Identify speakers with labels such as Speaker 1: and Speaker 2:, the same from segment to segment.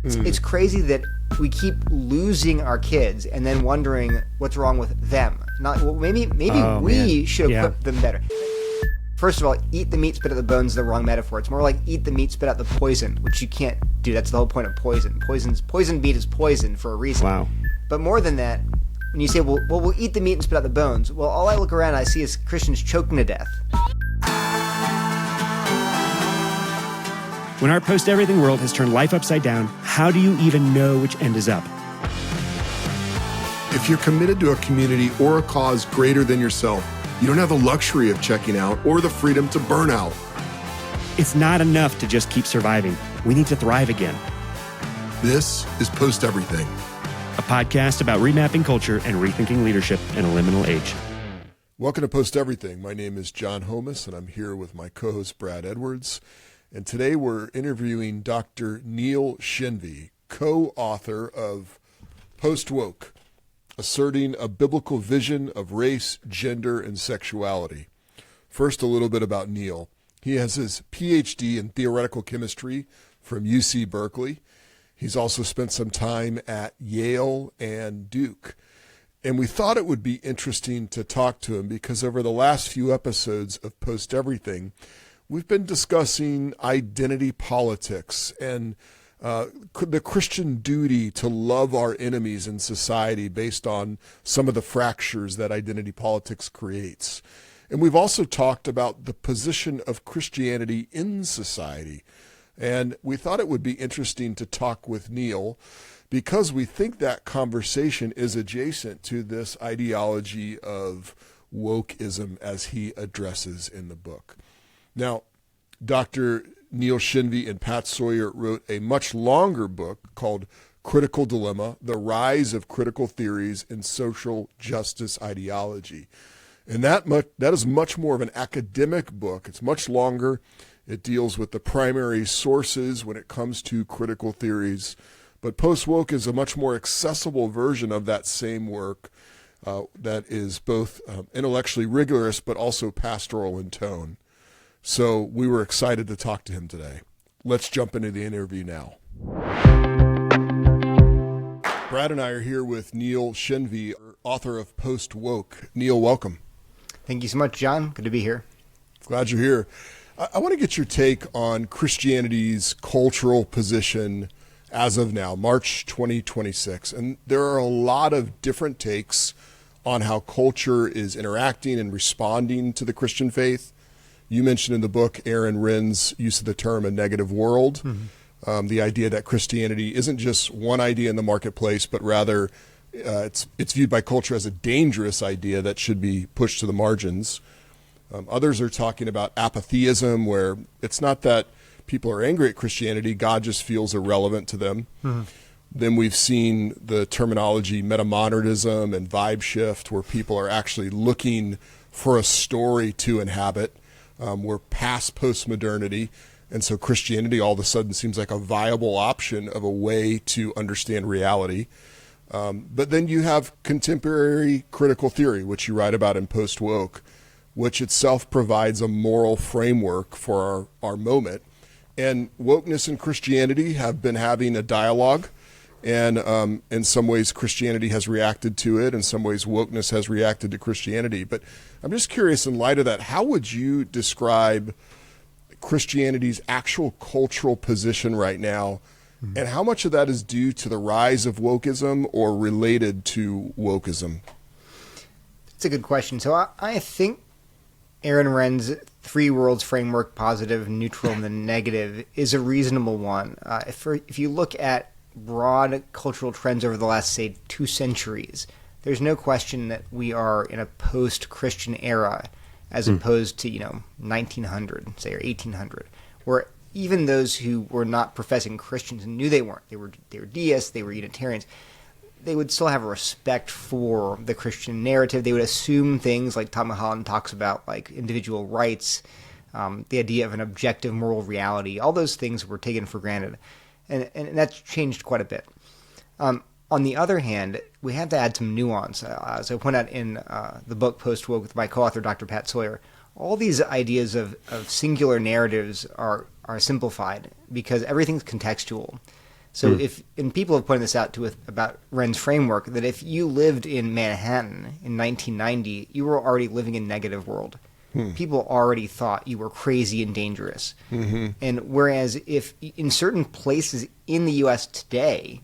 Speaker 1: It's crazy that we keep losing our kids and then wondering what's wrong with them. Maybe we should equip them better. First of all, eat the meat, spit out the bones is the wrong metaphor. It's more like eat the meat, spit out the poison, which you can't do. That's the whole point of poison. Poison meat is poison for a reason.
Speaker 2: Wow. But
Speaker 1: more than that, when you say, well, we'll eat the meat and spit out the bones, well, all I look around and I see is Christians choking to death.
Speaker 2: When our post-everything world has turned life upside down, how do you even know which end is up?
Speaker 3: If you're committed to a community or a cause greater than yourself, you don't have the luxury of checking out or the freedom to burn out.
Speaker 2: It's not enough to just keep surviving. We need to thrive again.
Speaker 3: This is Post Everything,
Speaker 2: a podcast about remapping culture and rethinking leadership in a liminal age.
Speaker 3: Welcome to Post Everything. My name is John Houmes, and I'm here with my co-host Brad Edwards. And today we're interviewing Dr. Neil Shenvi, co-author of Post Woke, Asserting a Biblical Vision of Race, Gender, and Sexuality. First, a little bit about Neil. He has his PhD in theoretical chemistry from UC Berkeley. He's also spent some time at Yale and Duke. And we thought it would be interesting to talk to him because over the last few episodes of Post Everything, we've been discussing identity politics and the Christian duty to love our enemies in society based on some of the fractures that identity politics creates. And we've also talked about the position of Christianity in society. And we thought it would be interesting to talk with Neil because we think that conversation is adjacent to this ideology of wokeism as he addresses in the book. Now, Dr. Neil Shenvi and Pat Sawyer wrote a much longer book called Critical Dilemma, The Rise of Critical Theories in Social Justice Ideology. And that is much more of an academic book. It's much longer. It deals with the primary sources when it comes to critical theories. But Post Woke is a much more accessible version of that same work that is both intellectually rigorous but also pastoral in tone. So we were excited to talk to him today. Let's jump into the interview now. Brad and I are here with Neil Shenvi, author of Post Woke. Neil, welcome.
Speaker 1: Thank you so much, John. Good to be here.
Speaker 3: Glad you're here. I want to get your take on Christianity's cultural position as of now, March 2026. And there are a lot of different takes on how culture is interacting and responding to the Christian faith. You mentioned in the book Aaron Renn's use of the term a negative world, the idea that Christianity isn't just one idea in the marketplace, but rather it's viewed by culture as a dangerous idea that should be pushed to the margins. Others are talking about apatheism, where it's not that people are angry at Christianity, God just feels irrelevant to them. Then we've seen the terminology metamodernism and vibe shift, where people are actually looking for a story to inhabit. We're past postmodernity, and so Christianity all of a sudden seems like a viable option of a way to understand reality. But then you have contemporary critical theory, which you write about in Post Woke, which itself provides a moral framework for our moment. And wokeness and Christianity have been having a dialogue, and in some ways Christianity has reacted to it, in some ways wokeness has reacted to Christianity. But I'm just curious, in light of that, how would you describe Christianity's actual cultural position right now, and how much of that is due to the rise of wokeism or related to wokeism?
Speaker 1: That's a good question. So I think Aaron Renn's three worlds framework, positive, neutral, and the negative, is a reasonable one. If you look at broad cultural trends over the last, say, 2 centuries, there's no question that we are in a post-Christian era as opposed to, 1900, say, or 1800, where even those who were not professing Christians and knew they weren't, they were deists, they were Unitarians, they would still have a respect for the Christian narrative. They would assume things like Tom Holland talks about, like individual rights, the idea of an objective moral reality. All those things were taken for granted. And that's changed quite a bit. On the other hand, we have to add some nuance. As I point out in the book Post Woke with my co-author, Dr. Pat Sawyer, all these ideas of singular narratives are simplified because everything's contextual. So and people have pointed this out about Rend's framework, that if you lived in Manhattan in 1990, you were already living in negative world. People already thought you were crazy and dangerous. And whereas if in certain places in the U.S. today,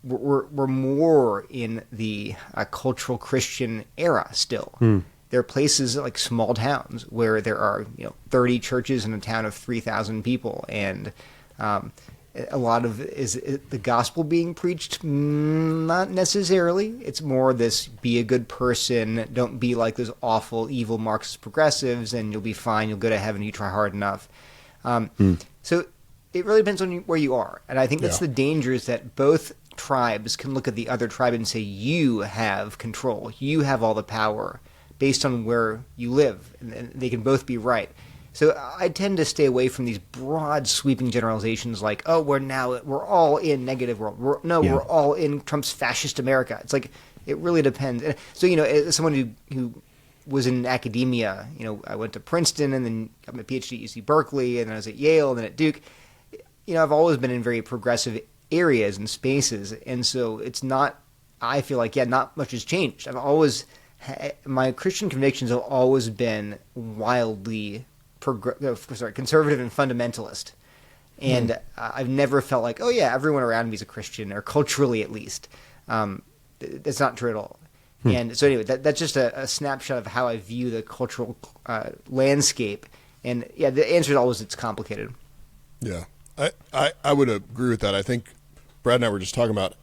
Speaker 1: we're more in the cultural Christian era still. There are places like small towns where there are 30 churches in a town of 3,000 people, and a lot of is the gospel being preached? Not necessarily. It's more this: be a good person, don't be like those awful, evil Marxist progressives, and you'll be fine. You'll go to heaven. You try hard enough. So it really depends on where you are, and I think that's the danger, is that both tribes can look at the other tribe and say, you have control, you have all the power based on where you live, and they can both be right. So I tend to stay away from these broad sweeping generalizations like, oh, we're all in negative world. We're all in Trump's fascist America. It's like, it really depends. And so, as someone who was in academia, I went to Princeton and then got my PhD at UC Berkeley, and then I was at Yale and then at Duke. I've always been in very progressive areas and spaces, and so it's not, I feel like, not much has changed. My Christian convictions have always been wildly conservative and fundamentalist, and I've never felt like, everyone around me is a Christian, or culturally at least. That's not true at all. And so anyway, that's just a snapshot of how I view the cultural landscape, and the answer is always it's complicated.
Speaker 3: Yeah, I would agree with that. I think Brad and I were just talking about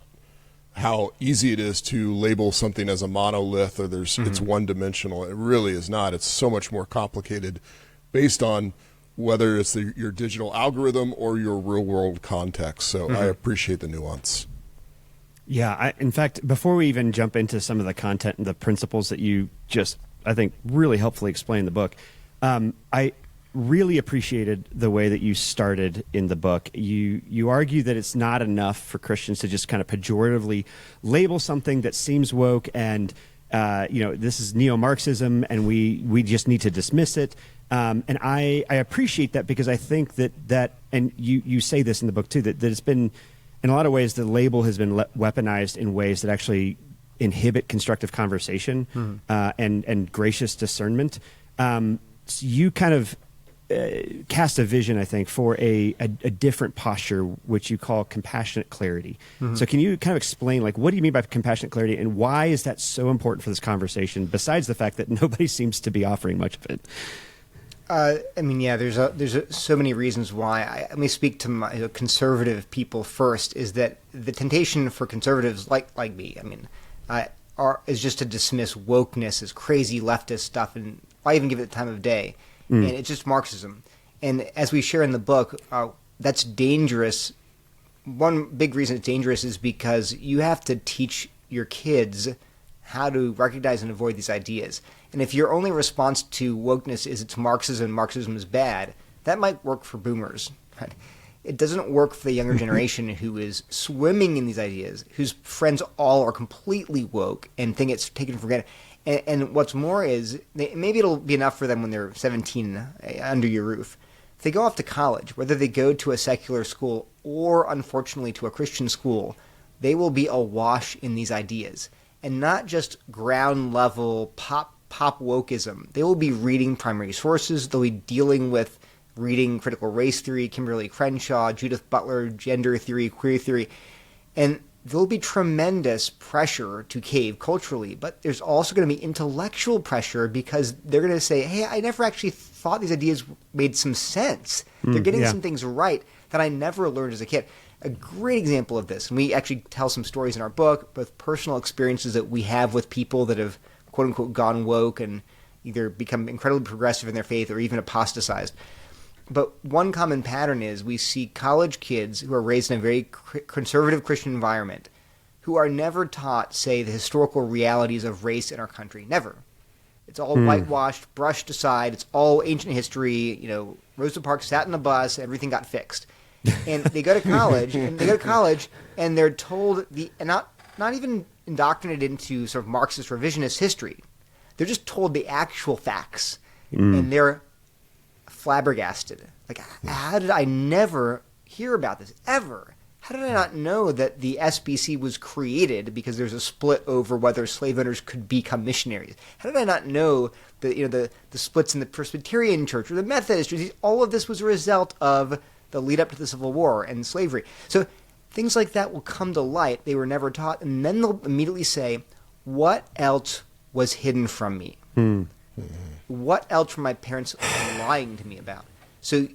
Speaker 3: how easy it is to label something as a monolith, or it's one-dimensional. It really is not. It's so much more complicated based on whether it's your digital algorithm or your real-world context. So I appreciate the nuance.
Speaker 2: Yeah, in fact, before we even jump into some of the content and the principles that you just, I think, really helpfully explain in the book, I really appreciated the way that you started in the book. You argue that it's not enough for Christians to just kind of pejoratively label something that seems woke and this is neo-Marxism and we just need to dismiss it. And I appreciate that, because I think that and you say this in the book too, that it's been, in a lot of ways, the label has been weaponized in ways that actually inhibit constructive conversation and gracious discernment. So you kind of cast a vision, I think, for a different posture, which you call compassionate clarity. So can you kind of explain, what do you mean by compassionate clarity, and why is that so important for this conversation, besides the fact that nobody seems to be offering much of it?
Speaker 1: There's so many reasons why. Let me speak to my conservative people first. Is that the temptation for conservatives like me? Is just to dismiss wokeness as crazy leftist stuff, and why even give it the time of day? And it's just Marxism. And as we share in the book, that's dangerous. One big reason it's dangerous is because you have to teach your kids how to recognize and avoid these ideas. And if your only response to wokeness is it's Marxism, Marxism is bad, that might work for boomers. Right? It doesn't work for the younger generation who is swimming in these ideas, whose friends all are completely woke and think it's taken for granted. And what's more is, maybe it'll be enough for them when they're 17 under your roof. If they go off to college, whether they go to a secular school or, unfortunately, to a Christian school, they will be awash in these ideas. And not just ground-level pop wokeism. They will be reading primary sources. They'll be dealing with reading critical race theory, Kimberly Crenshaw, Judith Butler, gender theory, queer theory. And there'll be tremendous pressure to cave culturally, but there's also going to be intellectual pressure, because they're going to say, hey, I never actually thought these ideas made some sense. They're getting some things right that I never learned as a kid. A great example of this, and we actually tell some stories in our book, both personal experiences that we have with people that have quote-unquote gone woke and either become incredibly progressive in their faith or even apostatized. But one common pattern is we see college kids who are raised in a very conservative Christian environment who are never taught, say, the historical realities of race in our country. Never. It's all whitewashed, brushed aside. It's all ancient history. Rosa Parks sat in a bus, everything got fixed. And they go to college, and they're told not even indoctrinated into sort of Marxist revisionist history. They're just told the actual facts, and they're flabbergasted. Like, how did I never hear about this ever? How did I not know that the SBC was created because there's a split over whether slave owners could become missionaries? How did I not know that the splits in the Presbyterian Church or the Methodist Church? All of this was a result of the lead up to the Civil War and slavery. So things like that will come to light. They were never taught, and then they'll immediately say, "What else was hidden from me? What else were my parents lying to me about?" So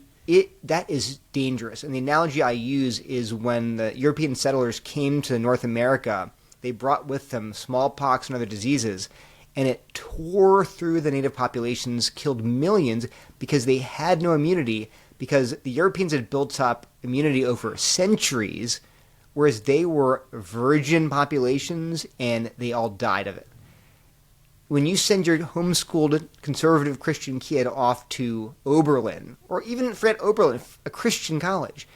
Speaker 1: that is dangerous. And the analogy I use is when the European settlers came to North America, they brought with them smallpox and other diseases, and it tore through the native populations, killed millions because they had no immunity, because the Europeans had built up immunity over centuries, whereas they were virgin populations and they all died of it. When you send your homeschooled conservative Christian kid off to Oberlin, or even forget Oberlin, a Christian college,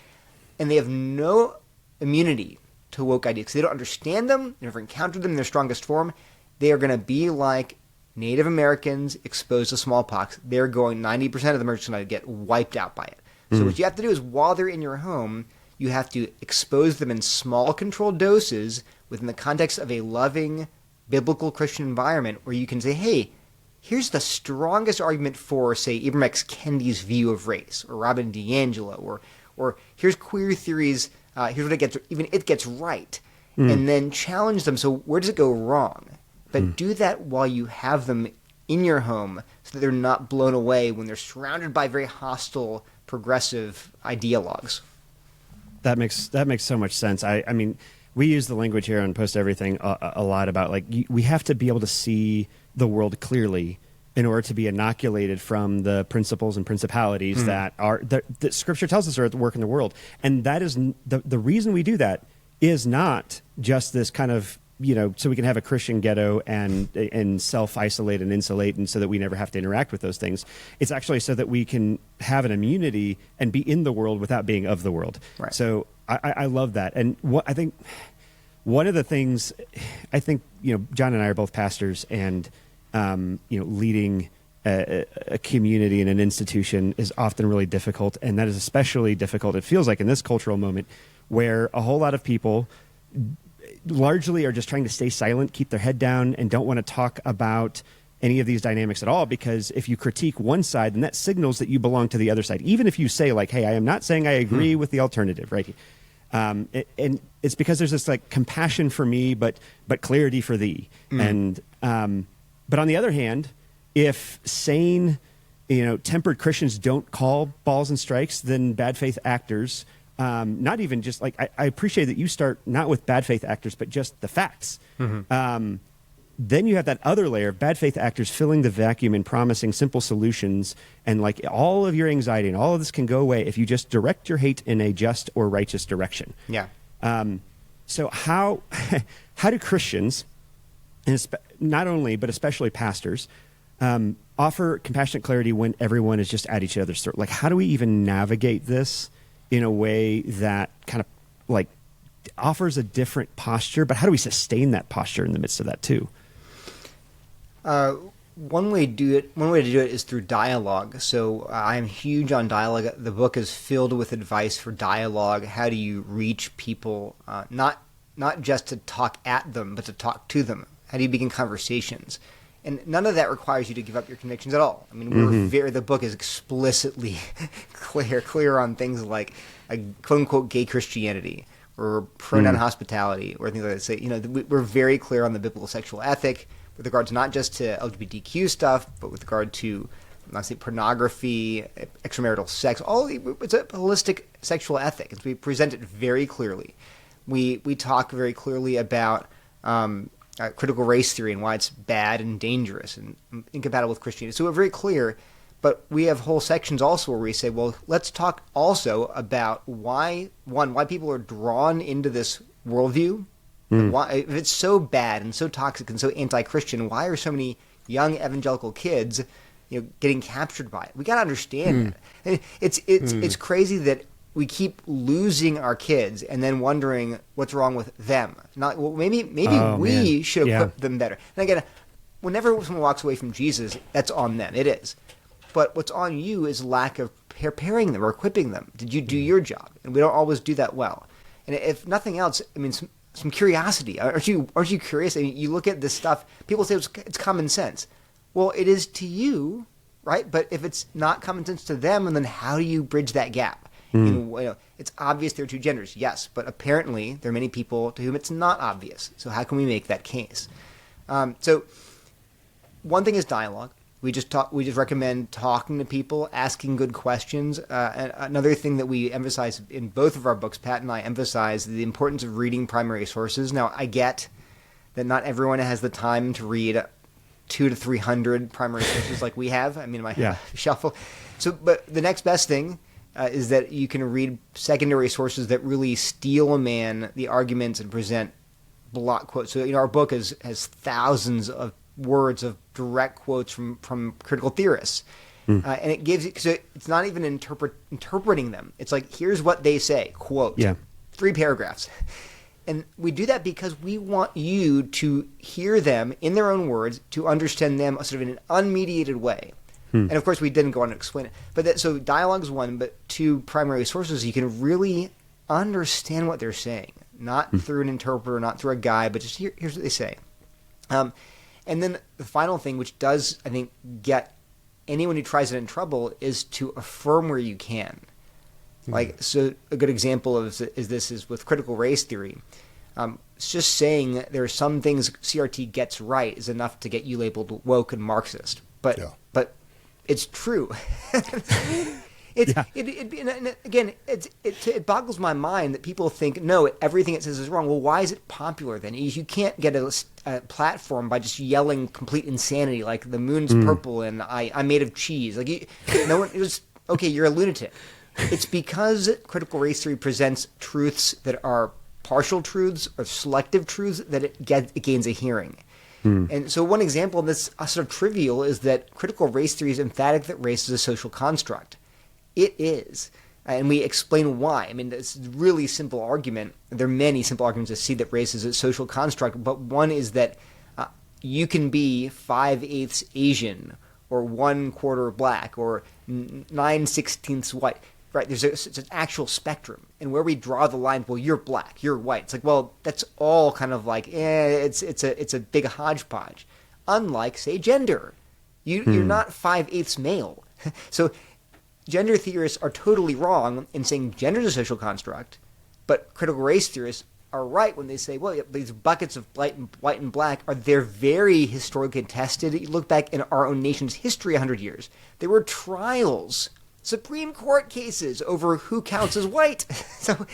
Speaker 1: and they have no immunity to woke ideas because they don't understand them, they never encountered them in their strongest form, they are going to be like Native Americans exposed to smallpox. They're going, 90% of them are just going to get wiped out by it. So what you have to do is, while they're in your home, you have to expose them in small controlled doses within the context of a loving, biblical Christian environment where you can say, hey, here's the strongest argument for, say, Ibram X. Kendi's view of race, or Robin DiAngelo, or here's queer theories, here's what it gets right, and then challenge them. So where does it go wrong? But do that while you have them in your home so that they're not blown away when they're surrounded by very hostile, progressive ideologues.
Speaker 2: That makes so much sense. I mean, we use the language here on Post Everything a lot about, like, we have to be able to see the world clearly in order to be inoculated from the principles and principalities that Scripture tells us are at work in the world. And that is the reason we do that is not just this kind of, so we can have a Christian ghetto and self-isolate and insulate, and so that we never have to interact with those things. It's actually so that we can have an immunity and be in the world without being of the world.
Speaker 1: Right.
Speaker 2: So I love that. And I think one of the things, John and I are both pastors, and leading a community and an institution is often really difficult, and that is especially difficult, it feels like, in this cultural moment where a whole lot of people largely are just trying to stay silent, keep their head down, and don't want to talk about any of these dynamics at all, because if you critique one side, then that signals that you belong to the other side. Even if you say, like, hey, I am not saying I agree with the alternative, right? And it's because there's this, like, compassion for me, but clarity for thee. And but on the other hand, if sane, tempered Christians don't call balls and strikes, then bad faith actors, not even just, like, I appreciate that you start not with bad faith actors, but just the facts. Then you have that other layer of bad faith actors filling the vacuum and promising simple solutions, and, like, all of your anxiety and all of this can go away if you just direct your hate in a just or righteous direction.
Speaker 1: Yeah.
Speaker 2: So how do Christians, and not only but especially pastors, offer compassionate clarity when everyone is just at each other's throat? Like, how do we even navigate this in a way that kind of, like, offers a different posture, but how do we sustain that posture in the midst of that too?
Speaker 1: One way to do it is through dialogue. So I'm huge on dialogue. The book is filled with advice for dialogue. How do you reach people, not just to talk at them, but to talk to them? How do you begin conversations? And none of that requires you to give up your convictions at all. I mean, the book is explicitly clear on things like a quote-unquote gay Christianity, or pronoun hospitality, or things like that. Say, we're very clear on the biblical sexual ethic with regard to not just to LGBTQ stuff, but with regard to, let's say, pornography, extramarital sex. It's a holistic sexual ethic. We present it very clearly. We talk very clearly about critical race theory and why it's bad and dangerous and incompatible with Christianity. So we're very clear, but we have whole sections also where we say, well, let's talk also about why people are drawn into this worldview. Why, if it's so bad and so toxic and so anti-Christian, why are so many young evangelical kids, getting captured by it? We got to understand that. And it's crazy that we keep losing our kids and then wondering what's wrong with them. Maybe we should equip them better. And again, whenever someone walks away from Jesus, that's on them. It is. But what's on you is lack of preparing them or equipping them? Did you do your job? And we don't always do that well. And if nothing else, I mean, some curiosity. Aren't you curious? I mean, you look at this stuff, people say it's common sense. Well, it is to you, right? But if it's not common sense to them, then how do you bridge that gap? It's obvious there are two genders, yes, but apparently there are many people to whom it's not obvious. So how can we make that case? So one thing is dialogue. We just recommend talking to people, asking good questions. And another thing that we emphasize in both of our books, Pat and I emphasize the importance of reading primary sources. Now, I get that not everyone has the time to read 200 to 300 primary sources like we have. I mean, my shuffle. So, but the next best thing is that you can read secondary sources that really steel a man the arguments and present block quotes. So, our book has thousands of words of direct quotes from critical theorists. And it gives, so it's not even interpreting them. It's like, here's what they say, quote, 3 paragraphs. And we do that because we want you to hear them in their own words, to understand them sort of in an unmediated way. And of course, we didn't go on to explain it. But so dialogue is one, but 2 primary sources, you can really understand what they're saying, not through an interpreter, not through a guide, but just here's what they say. And then the final thing, which does, I think, get anyone who tries it in trouble, is to affirm where you can. Like, so a good example of this is with critical race theory. It's just saying there are some things CRT gets right is enough to get you labeled woke and Marxist. But it's true. It boggles my mind that people think, no, everything it says is wrong. Well, why is it popular then? You can't get a platform by just yelling complete insanity like the moon's purple and I'm made of cheese. Like, no one, it was, okay, you're a lunatic. It's because critical race theory presents truths that are partial truths or selective truths that it gains a hearing. And so one example of this sort of trivial is that critical race theory is emphatic that race is a social construct. It is. And we explain why. I mean, it's a really simple argument. There are many simple arguments to see that race is a social construct, but one is that you can be 5/8 Asian or 1/4 black or 9/16 white. Right, it's an actual spectrum, and where we draw the line, well, you're black, you're white. It's like, well, that's all kind of like, it's a big hodgepodge. Unlike, say, gender, you're not 5/8 male. So, gender theorists are totally wrong in saying gender is a social construct, but critical race theorists are right when they say, well, these buckets of white and black they're very historically tested. You look back in our own nation's history 100 years, there were trials. Supreme Court cases over who counts as white. So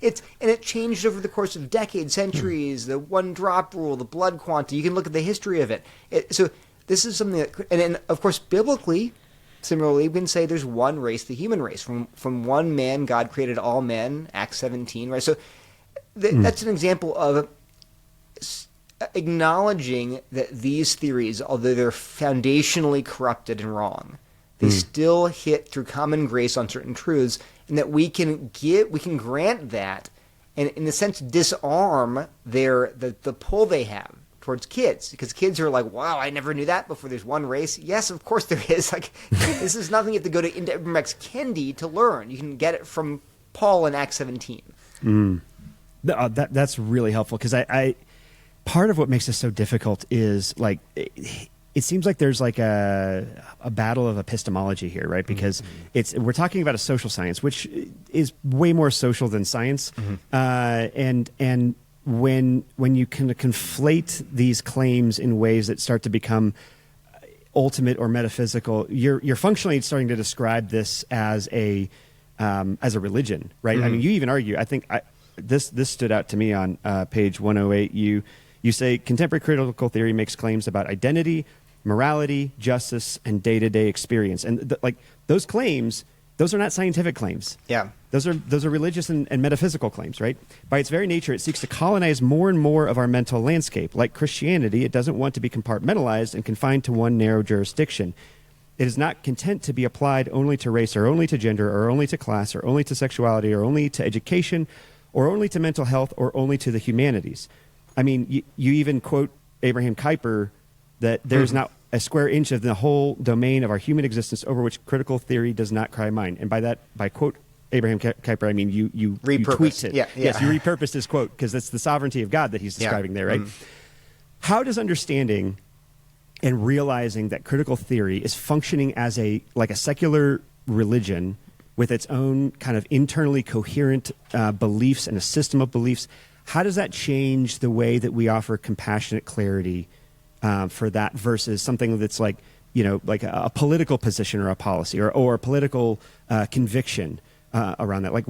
Speaker 1: it changed over the course of decades, centuries, the 1-drop rule, the blood quantity. You can look at the history of it. So this is something that, and of course, biblically, similarly, we can say there's one race, the human race. From one man, God created all men, Acts 17, right? So that's an example of acknowledging that these theories, although they're foundationally corrupted and wrong, they still hit through common grace on certain truths, and that we can grant that, and in a sense disarm the pull they have towards kids, because kids are like, wow, I never knew that before. There's one race. Yes, of course there is. Like, this is nothing you have to go to Ibram X. Kendi to learn. You can get it from Paul in Acts 17.
Speaker 2: That's really helpful, because I part of what makes this so difficult is like. It seems like there's like a battle of epistemology here, right? Because we're talking about a social science, which is way more social than science, and when you can conflate these claims in ways that start to become ultimate or metaphysical, you're functionally starting to describe this as a religion, right? I mean, you even argue. I think this stood out to me on page 108. You say contemporary critical theory makes claims about identity, morality, justice, and day-to-day experience. And those claims, those are not scientific claims.
Speaker 1: Yeah.
Speaker 2: Those are religious and metaphysical claims, right? By its very nature, it seeks to colonize more and more of our mental landscape. Like Christianity, it doesn't want to be compartmentalized and confined to one narrow jurisdiction. It is not content to be applied only to race or only to gender or only to class or only to sexuality or only to education or only to mental health or only to the humanities. I mean, you even quote Abraham Kuyper that there's not a square inch of the whole domain of our human existence over which critical theory does not cry mine. And by that, by quote Abraham Kuyper, I mean you tweaked it.
Speaker 1: Yeah.
Speaker 2: Yes, you repurposed his quote because that's the sovereignty of God that he's describing there, right? How does understanding and realizing that critical theory is functioning as a secular religion with its own kind of internally coherent beliefs and a system of beliefs, how does that change the way that we offer compassionate clarity for that versus something that's like a political position or a policy or a political conviction around that? Like,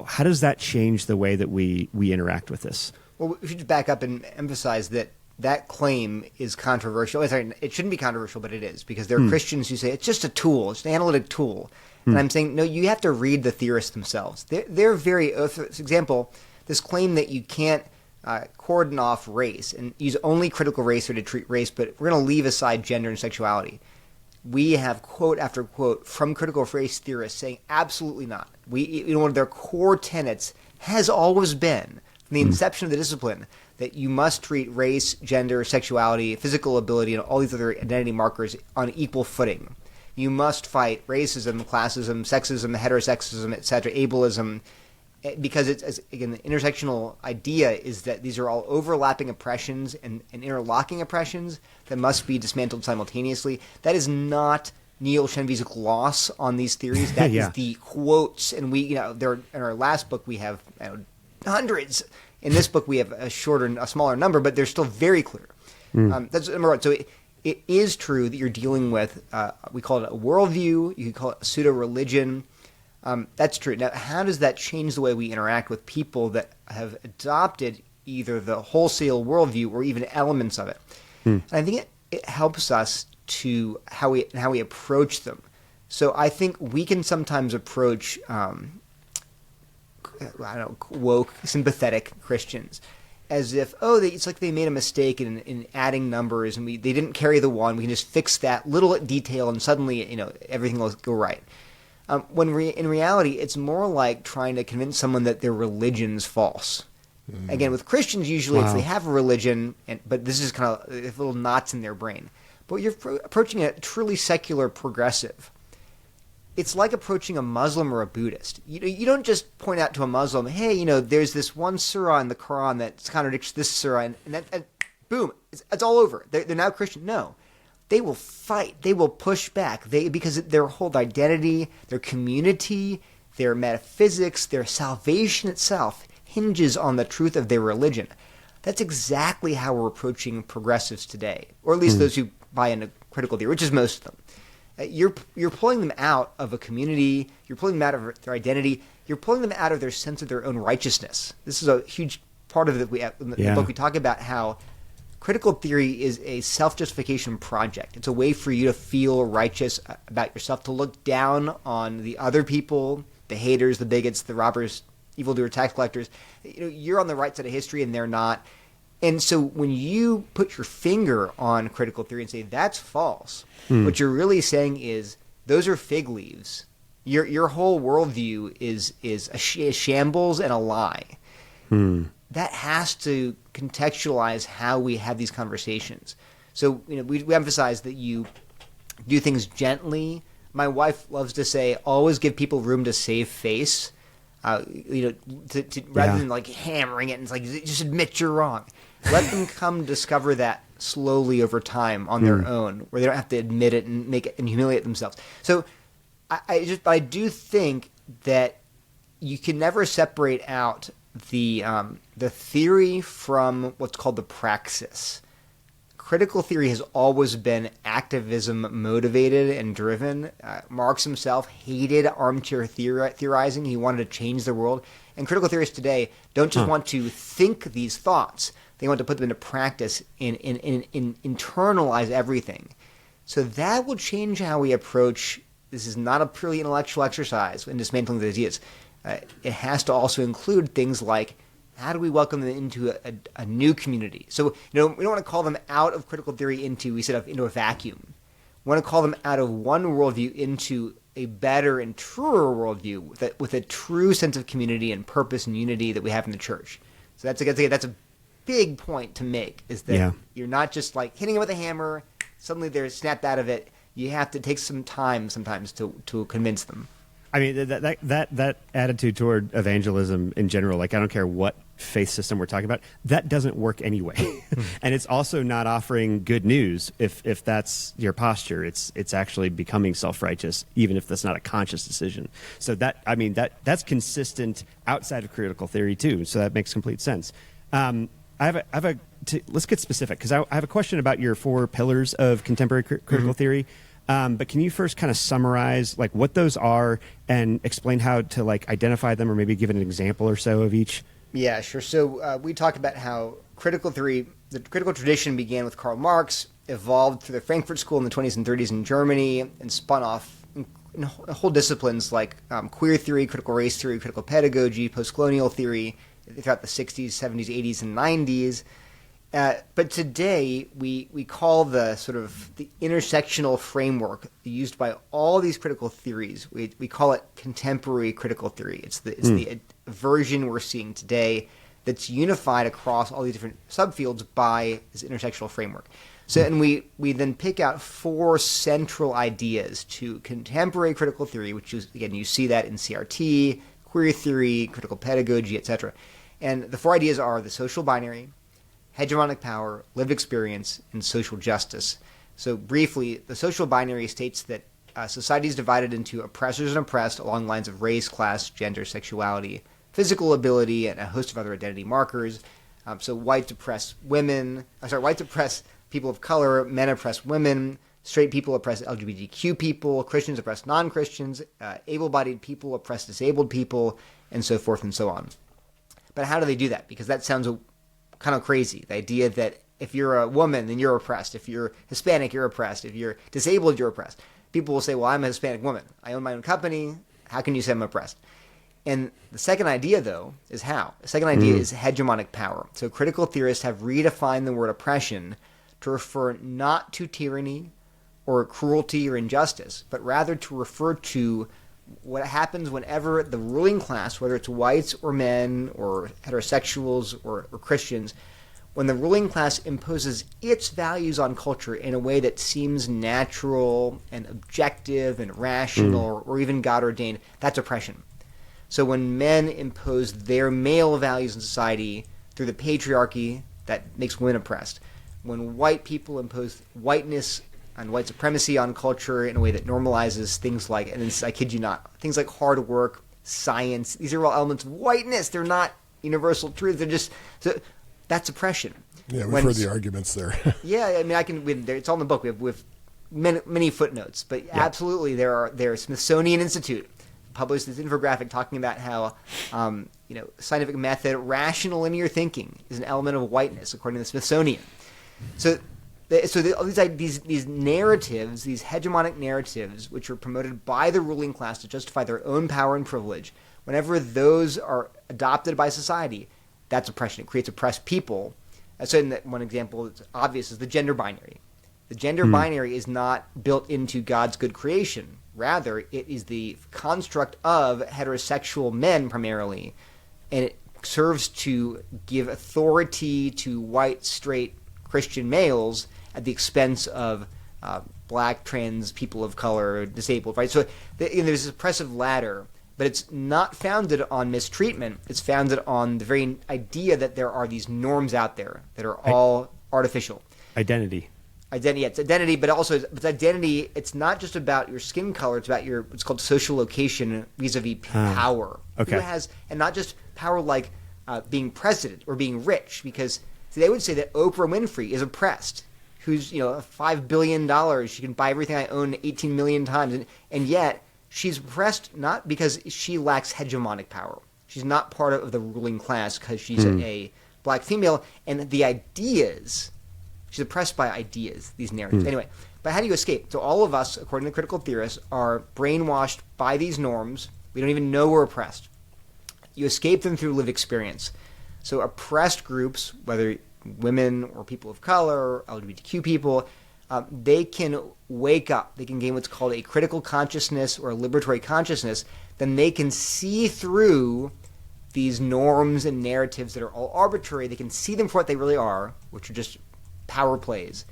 Speaker 2: how does that change the way that we interact with this?
Speaker 1: Well, we should just back up and emphasize that claim is controversial. Sorry, it shouldn't be controversial, but it is, because there are Christians who say it's just a tool, it's an analytic tool. And I'm saying, no, you have to read the theorists themselves. They're very, for example, this claim that you can't cordon off race and use only critical race or to treat race, but we're going to leave aside gender and sexuality. We have quote after quote from critical race theorists saying absolutely not. One of their core tenets has always been, from the inception of the discipline, that you must treat race, gender, sexuality, physical ability, and all these other identity markers on equal footing. You must fight racism, classism, sexism, heterosexism, etc., ableism, because it's again, the intersectional idea is that these are all overlapping oppressions and interlocking oppressions that must be dismantled simultaneously. That is not Neil Shenvi's gloss on these theories. That is the quotes, and there in our last book we have hundreds. In this book we have a smaller number, but they're still very clear. That's number one. So it is true that you're dealing with, we call it a worldview, you could call it a pseudo-religion. That's true. Now, how does that change the way we interact with people that have adopted either the wholesale worldview or even elements of it? And I think it helps us to how we approach them. So I think we can sometimes approach, woke, sympathetic Christians as if, it's like they made a mistake in adding numbers and they didn't carry the one. We can just fix that little detail and suddenly, everything will go right. When in reality, it's more like trying to convince someone that their religion's false. Again, with Christians, usually it's they have a religion, but this is kind of little knots in their brain. But you're approaching a truly secular progressive. It's like approaching a Muslim or a Buddhist. You don't just point out to a Muslim, hey, there's this one surah in the Quran that contradicts this surah, and boom, it's all over. They're now Christian. No. They will fight. They will push back. Because their whole identity, their community, their metaphysics, their salvation itself hinges on the truth of their religion. That's exactly how we're approaching progressives today, or at least those who buy into critical theory, which is most of them. You're pulling them out of a community. You're pulling them out of their identity. You're pulling them out of their sense of their own righteousness. This is a huge part of it. In the book we talk about how critical theory is a self-justification project. It's a way for you to feel righteous about yourself, to look down on the other people, the haters, the bigots, the robbers, evildoer, tax collectors. You're on the right side of history and they're not. And so when you put your finger on critical theory and say that's false, what you're really saying is those are fig leaves. Your whole worldview is a shambles and a lie. That has to contextualize how we have these conversations. So we emphasize that you do things gently. My wife loves to say, always give people room to save face. Rather than like hammering it and it's like just admit you're wrong. Let them come discover that slowly over time on their own, where they don't have to admit it and make it and humiliate themselves. So I do think that you can never separate out the theory from what's called the praxis. Critical theory has always been activism motivated and driven. Marx himself hated armchair theorizing. He wanted to change the world. And critical theorists today don't just want to think these thoughts. They want to put them into practice and internalize everything. So that will change how we approach. This is not a purely intellectual exercise in dismantling the ideas. It has to also include things like, how do we welcome them into a new community? So we don't want to call them out of critical theory into a vacuum. We want to call them out of one worldview into a better and truer worldview with a true sense of community and purpose and unity that we have in the church. So that's a big point to make, is that you're not just like hitting it with a hammer, suddenly they're snapped out of it. You have to take some time sometimes to convince them.
Speaker 2: I mean, that attitude toward evangelism in general, like I don't care what faith system we're talking about, that doesn't work anyway. And it's also not offering good news if that's your posture. It's actually becoming self-righteous, even if that's not a conscious decision. So that's consistent outside of critical theory too. So that makes complete sense. Let's get specific, because I have a question about your 4 pillars of contemporary critical theory. But can you first kind of summarize like what those are and explain how to like identify them, or maybe give an example or so of each?
Speaker 1: Yeah, sure. So we talked about how critical theory, the critical tradition began with Karl Marx, evolved through the Frankfurt School in the 20s and 30s in Germany, and spun off in whole disciplines like queer theory, critical race theory, critical pedagogy, post-colonial theory throughout the 60s, 70s, 80s, and 90s. But today, we call the sort of the intersectional framework used by all these critical theories, we call it contemporary critical theory. It's the version we're seeing today that's unified across all these different subfields by this intersectional framework. So, and we then pick out 4 central ideas to contemporary critical theory, which is, again, you see that in CRT, queer theory, critical pedagogy, etc. And the 4 ideas are the social binary, hegemonic power, lived experience, and social justice. So briefly, the social binary states that society is divided into oppressors and oppressed along lines of race, class, gender, sexuality, physical ability, and a host of other identity markers. So whites oppress people of color, men oppress women, straight people oppress LGBTQ people, Christians oppress non-Christians, able-bodied people oppress disabled people, and so forth and so on. But how do they do that? Because that sounds kind of crazy. The idea that if you're a woman, then you're oppressed. If you're Hispanic, you're oppressed. If you're disabled, you're oppressed. People will say, well, I'm a Hispanic woman. I own my own company. How can you say I'm oppressed? And the second idea, though, is how. The second idea is hegemonic power. So critical theorists have redefined the word oppression to refer not to tyranny or cruelty or injustice, but rather to refer to what happens whenever the ruling class, whether it's whites or men or heterosexuals or Christians, when the ruling class imposes its values on culture in a way that seems natural and objective and rational or even God-ordained, that's oppression. So when men impose their male values in society through the patriarchy, that makes women oppressed. When white people impose whiteness and white supremacy on culture in a way that normalizes things like, and I kid you not, things like hard work, science, these are all elements of whiteness. They're not universal truths. They're just, so that's oppression.
Speaker 3: Yeah, we've heard the arguments there.
Speaker 1: Yeah, I mean, it's all in the book. We have many footnotes, but absolutely there's Smithsonian Institute published this infographic talking about how scientific method, rational linear thinking is an element of whiteness according to the Smithsonian. So these narratives, these hegemonic narratives, which are promoted by the ruling class to justify their own power and privilege, whenever those are adopted by society, that's oppression. It creates oppressed people. So in that one example that's obvious is the gender binary. The gender binary is not built into God's good creation. Rather, it is the construct of heterosexual men primarily, and it serves to give authority to white, straight Christian males at the expense of black, trans, people of color, disabled, right? So there's this oppressive ladder, but it's not founded on mistreatment. It's founded on the very idea that there are these norms out there that are all artificial.
Speaker 2: Identity,
Speaker 1: it's identity, but also it's identity. It's not just about your skin color. It's about what's called social location vis-a-vis power.
Speaker 2: Okay.
Speaker 1: Who has, and not just power like being president or being rich, because they would say that Oprah Winfrey is oppressed, who's $5 billion. She can buy everything I own 18 million times, and yet she's oppressed not because she lacks hegemonic power. She's not part of the ruling class because she's a black female, and the ideas. She's oppressed by ideas, these narratives. Anyway, but how do you escape? So all of us, according to critical theorists, are brainwashed by these norms. We don't even know we're oppressed. You escape them through lived experience. So oppressed groups, whether women or people of color, or LGBTQ people, they can wake up. They can gain what's called a critical consciousness or a liberatory consciousness. Then they can see through these norms and narratives that are all arbitrary. They can see them for what they really are, which are just power plays.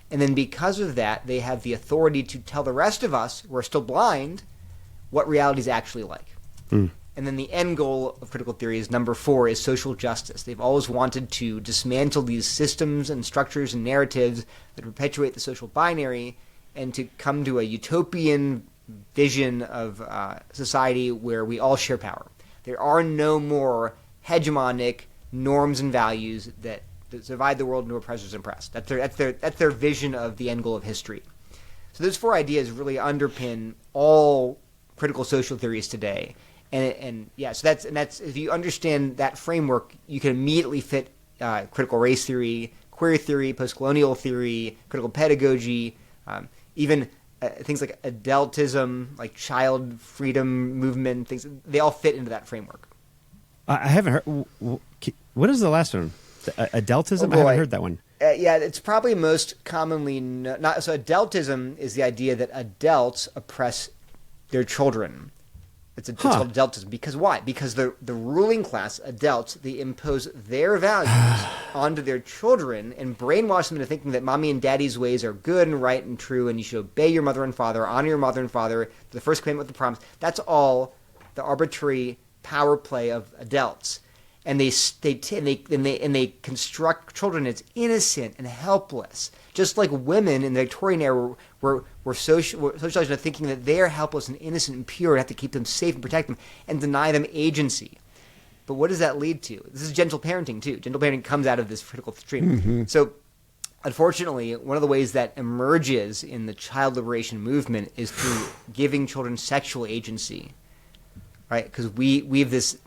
Speaker 1: And then because of that, they have the authority to tell the rest of us, who are still blind, what reality is actually like. And then the end goal of critical theory is number 4 is social justice. They've always wanted to dismantle these systems and structures and narratives that perpetuate the social binary and to come to a utopian vision of society where we all share power. There are no more hegemonic norms and values that divide the world into oppressors and oppressed. That's their vision of the end goal of history. So those 4 ideas really underpin all critical social theories today. And so that's if you understand that framework, you can immediately fit critical race theory, queer theory, post-colonial theory, critical pedagogy, even things like adultism, like child freedom movement, things. They all fit into that framework.
Speaker 2: I haven't heard. What is the last one? Adultism? I haven't heard that one.
Speaker 1: It's probably most commonly not. So adultism is the idea that adults oppress their children. It's called adultism. Because why? Because the ruling class, adults, they impose their values onto their children and brainwash them into thinking that mommy and daddy's ways are good and right and true, and you should obey your mother and father, honor your mother and father, the first commandment with the promise. That's all the arbitrary power play of adults. And they construct children as innocent and helpless, just like women in the Victorian era were socialized into thinking that they're helpless and innocent and pure and have to keep them safe and protect them and deny them agency. But what does that lead to? This is gentle parenting too. Gentle parenting comes out of this critical stream. Mm-hmm. So, unfortunately, one of the ways that emerges in the child liberation movement is through giving children sexual agency, right? Because we have this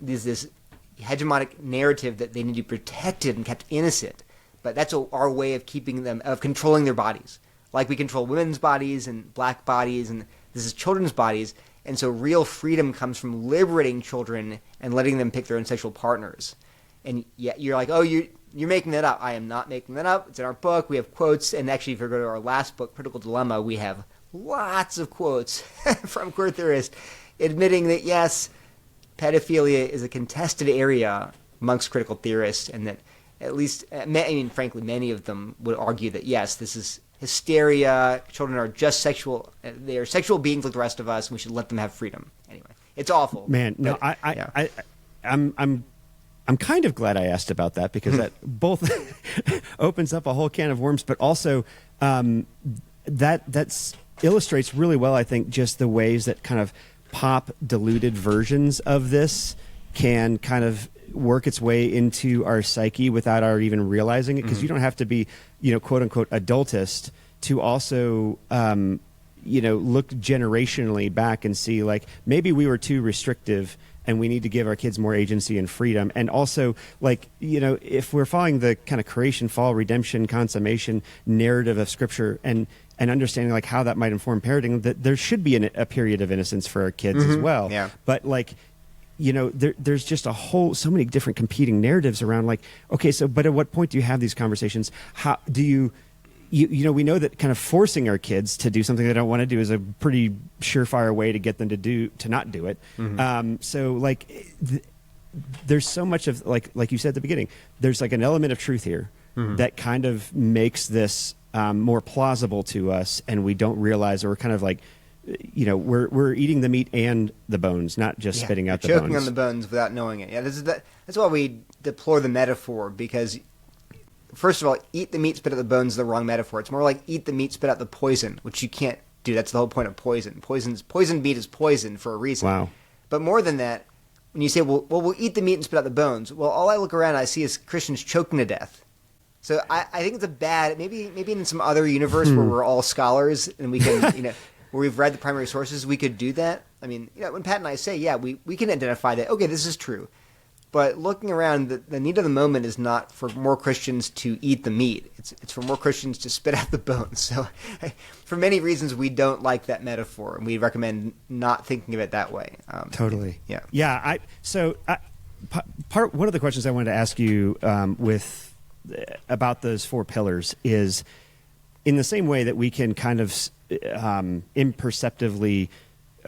Speaker 1: hegemonic narrative that they need to be protected and kept innocent, but that's our way of keeping them, of controlling their bodies, like we control women's bodies and black bodies, and this is children's bodies. And so real freedom comes from liberating children and letting them pick their own sexual partners. And yet you're like, oh, you're making that up. I am not making that up. It's in our book. We have quotes, and actually if you go to our last book, Critical Dilemma, we have lots of quotes from queer theorists admitting that yes, pedophilia is a contested area amongst critical theorists, and that at least, frankly, many of them would argue that, yes, this is hysteria. Children are just they are sexual beings like the rest of us, and we should let them have freedom. Anyway, it's awful.
Speaker 2: Man, no, I'm kind of glad I asked about that, because that both opens up a whole can of worms, but also that illustrates really well, I think, just the ways that kind of pop diluted versions of this can kind of work its way into our psyche without our even realizing it, because you don't have to be, quote unquote adultist to also look generationally back and see, like, maybe we were too restrictive and we need to give our kids more agency and freedom. And also, like, if we're following the kind of creation, fall, redemption, consummation narrative of Scripture and understanding like how that might inform parenting, that there should be a period of innocence for our kids as well. Yeah. But like, there's just so many different competing narratives around, like, okay, so, but at what point do you have these conversations? How do you we know that kind of forcing our kids to do something they don't want to do is a pretty surefire way to get them to not do it. So like, there's so much of, like you said at the beginning, there's like an element of truth here that kind of makes this more plausible to us, and we don't realize, or we're kind of like, we're eating the meat and the bones, not just spitting out the bones.
Speaker 1: Choking on the bones without knowing it. Yeah, that's why we deplore the metaphor, because first of all, eat the meat, spit out the bones is the wrong metaphor. It's more like eat the meat, spit out the poison, which you can't do. That's the whole point of poison. Poisoned meat is poison for a reason. Wow. But more than that, when you say, well, we'll eat the meat and spit out the bones, well, all I look around and I see is Christians choking to death. So I think it's a bad, maybe in some other universe where we're all scholars and we can, where we've read the primary sources, we could do that. I mean, when Pat and I say, we can identify that, okay, this is true. But looking around, the need of the moment is not for more Christians to eat the meat. It's for more Christians to spit out the bones. So for many reasons, we don't like that metaphor, and we recommend not thinking of it that way.
Speaker 2: Totally.
Speaker 1: Yeah.
Speaker 2: Yeah. One of the questions I wanted to ask you about those 4 pillars is, in the same way that we can kind of imperceptibly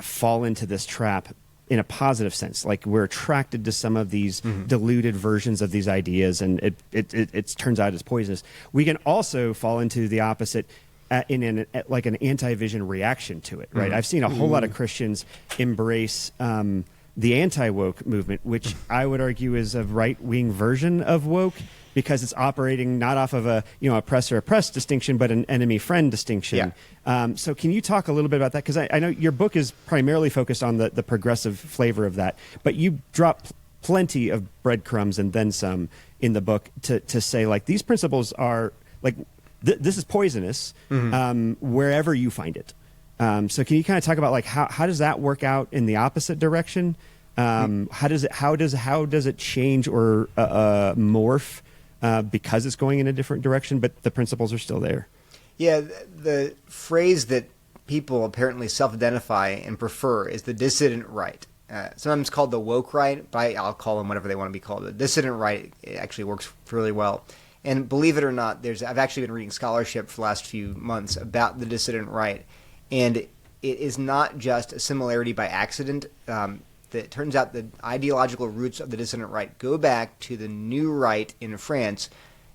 Speaker 2: fall into this trap in a positive sense. Like we're attracted to some of these diluted versions of these ideas, and it turns out it's poisonous. We can also fall into the opposite like an anti-vision reaction to it, right? I've seen a whole lot of Christians embrace the anti-woke movement, which I would argue is a right-wing version of woke, because it's operating not off of a oppressor-oppressed distinction, but an enemy-friend distinction. Yeah. So can you talk a little bit about that? Because I know your book is primarily focused on the progressive flavor of that, but you drop plenty of breadcrumbs and then some in the book to say, like, these principles are, like, this is poisonous wherever you find it. So can you kind of talk about, like, how does that work out in the opposite direction? How does it change or morph because it's going in a different direction, but the principles are still there? Yeah,
Speaker 1: the phrase that people apparently self-identify and prefer is the dissident right. Sometimes called the woke right, but I'll call them whatever they want to be called. The dissident right actually works really well. And believe it or not, I've actually been reading scholarship for the last few months about the dissident right. And it is not just a similarity by accident. It turns out the ideological roots of the dissident right go back to the new right in France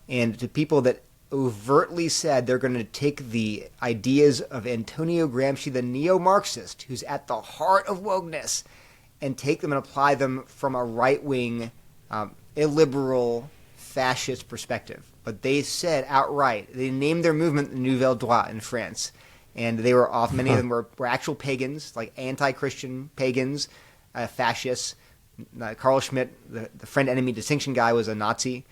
Speaker 1: and to people that overtly said they're going to take the ideas of Antonio Gramsci, the neo-Marxist, who's at the heart of wokeness, and take them and apply them from a right-wing, illiberal, fascist perspective. But they said outright, they named their movement the Nouvelle Droite in France. And they were off. Many of them were actual pagans, like anti-Christian pagans, fascists. Carl Schmitt, the friend-enemy distinction guy, was a Nazi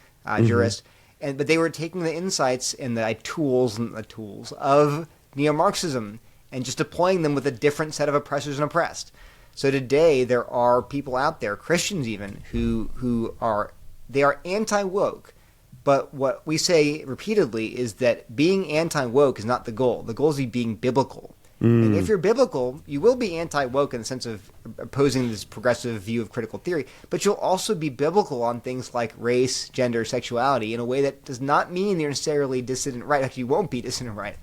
Speaker 1: jurist. But they were taking the insights and the tools of neo-Marxism and just deploying them with a different set of oppressors and oppressed. So today there are people out there, Christians even, who are anti-woke. But what we say repeatedly is that being anti-woke is not the goal. The goal is being biblical. And if you're biblical, you will be anti-woke in the sense of opposing this progressive view of critical theory, but you'll also be biblical on things like race, gender, sexuality in a way that does not mean you're necessarily dissident right. Actually, you won't be dissident right.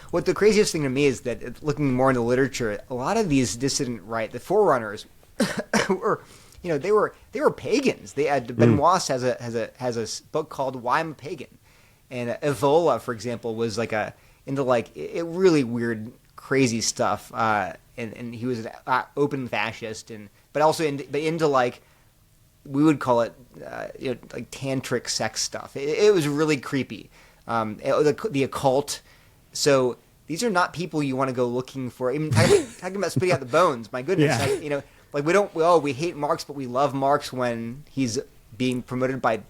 Speaker 1: What the craziest thing to me is that looking more into literature, a lot of these dissident right, the forerunners, were... they were pagans. They had Benoist has a book called Why I'm a Pagan, and Evola, for example, was into really weird, crazy stuff. And he was an open fascist, but also into like we would call it like tantric sex stuff. It was really creepy. The occult. So these are not people you want to go looking for. Even talking about spitting out the bones. My goodness,
Speaker 2: yeah.
Speaker 1: Like we hate Marx, but we love Marx when he's being promoted by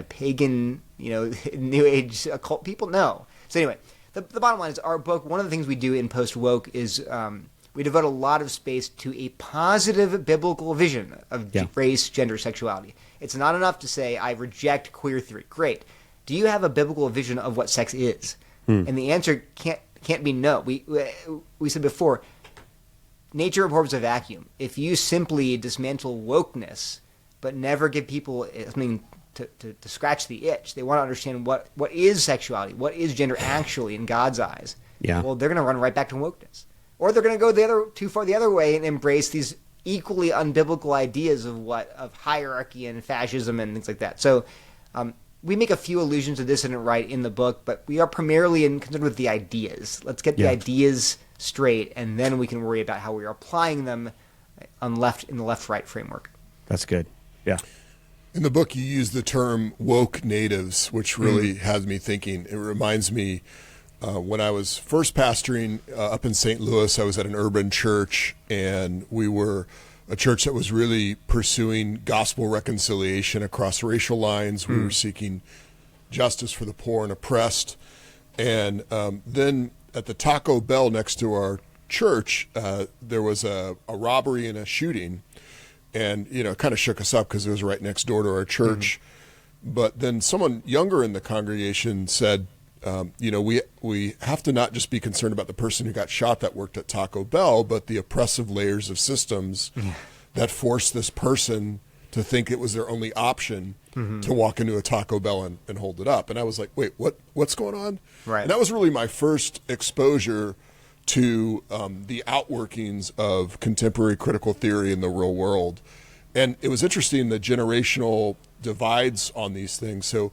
Speaker 1: pagan, New Age occult people. No. So anyway, the bottom line is our book. One of the things we do in Post Woke is we devote a lot of space to a positive biblical vision of race, gender, sexuality. It's not enough to say I reject queer theory. Great. Do you have a biblical vision of what sex is? And the answer can't be no. We said before. Nature abhors a vacuum. If you simply dismantle wokeness, but never give people something to scratch the itch, they want to understand what is sexuality, what is gender actually in God's eyes. Yeah. Well, they're going to run right back to wokeness, or they're going to go too far the other way and embrace these equally unbiblical ideas of hierarchy and fascism and things like that. So, we make a few allusions to dissident right in the book, but we are primarily concerned with the ideas. Let's get the ideas straight, and then we can worry about how we are applying them in the left-right framework.
Speaker 2: That's good. Yeah.
Speaker 3: In the book, you use the term woke natives, which really has me thinking. It reminds me when I was first pastoring up in St. Louis, I was at an urban church, and we were a church that was really pursuing gospel reconciliation across racial lines. We were seeking justice for the poor and oppressed. And then at the Taco Bell next to our church, there was a robbery and a shooting. And, it kind of shook us up because it was right next door to our church. But then someone younger in the congregation said, we have to not just be concerned about the person who got shot that worked at Taco Bell, but the oppressive layers of systems that forced this person to think it was their only option to walk into a Taco Bell and hold it up. And I was like, wait, what's going on?
Speaker 1: Right.
Speaker 3: And that was really my first exposure to the outworkings of contemporary critical theory in the real world. And it was interesting, the generational divides on these things. So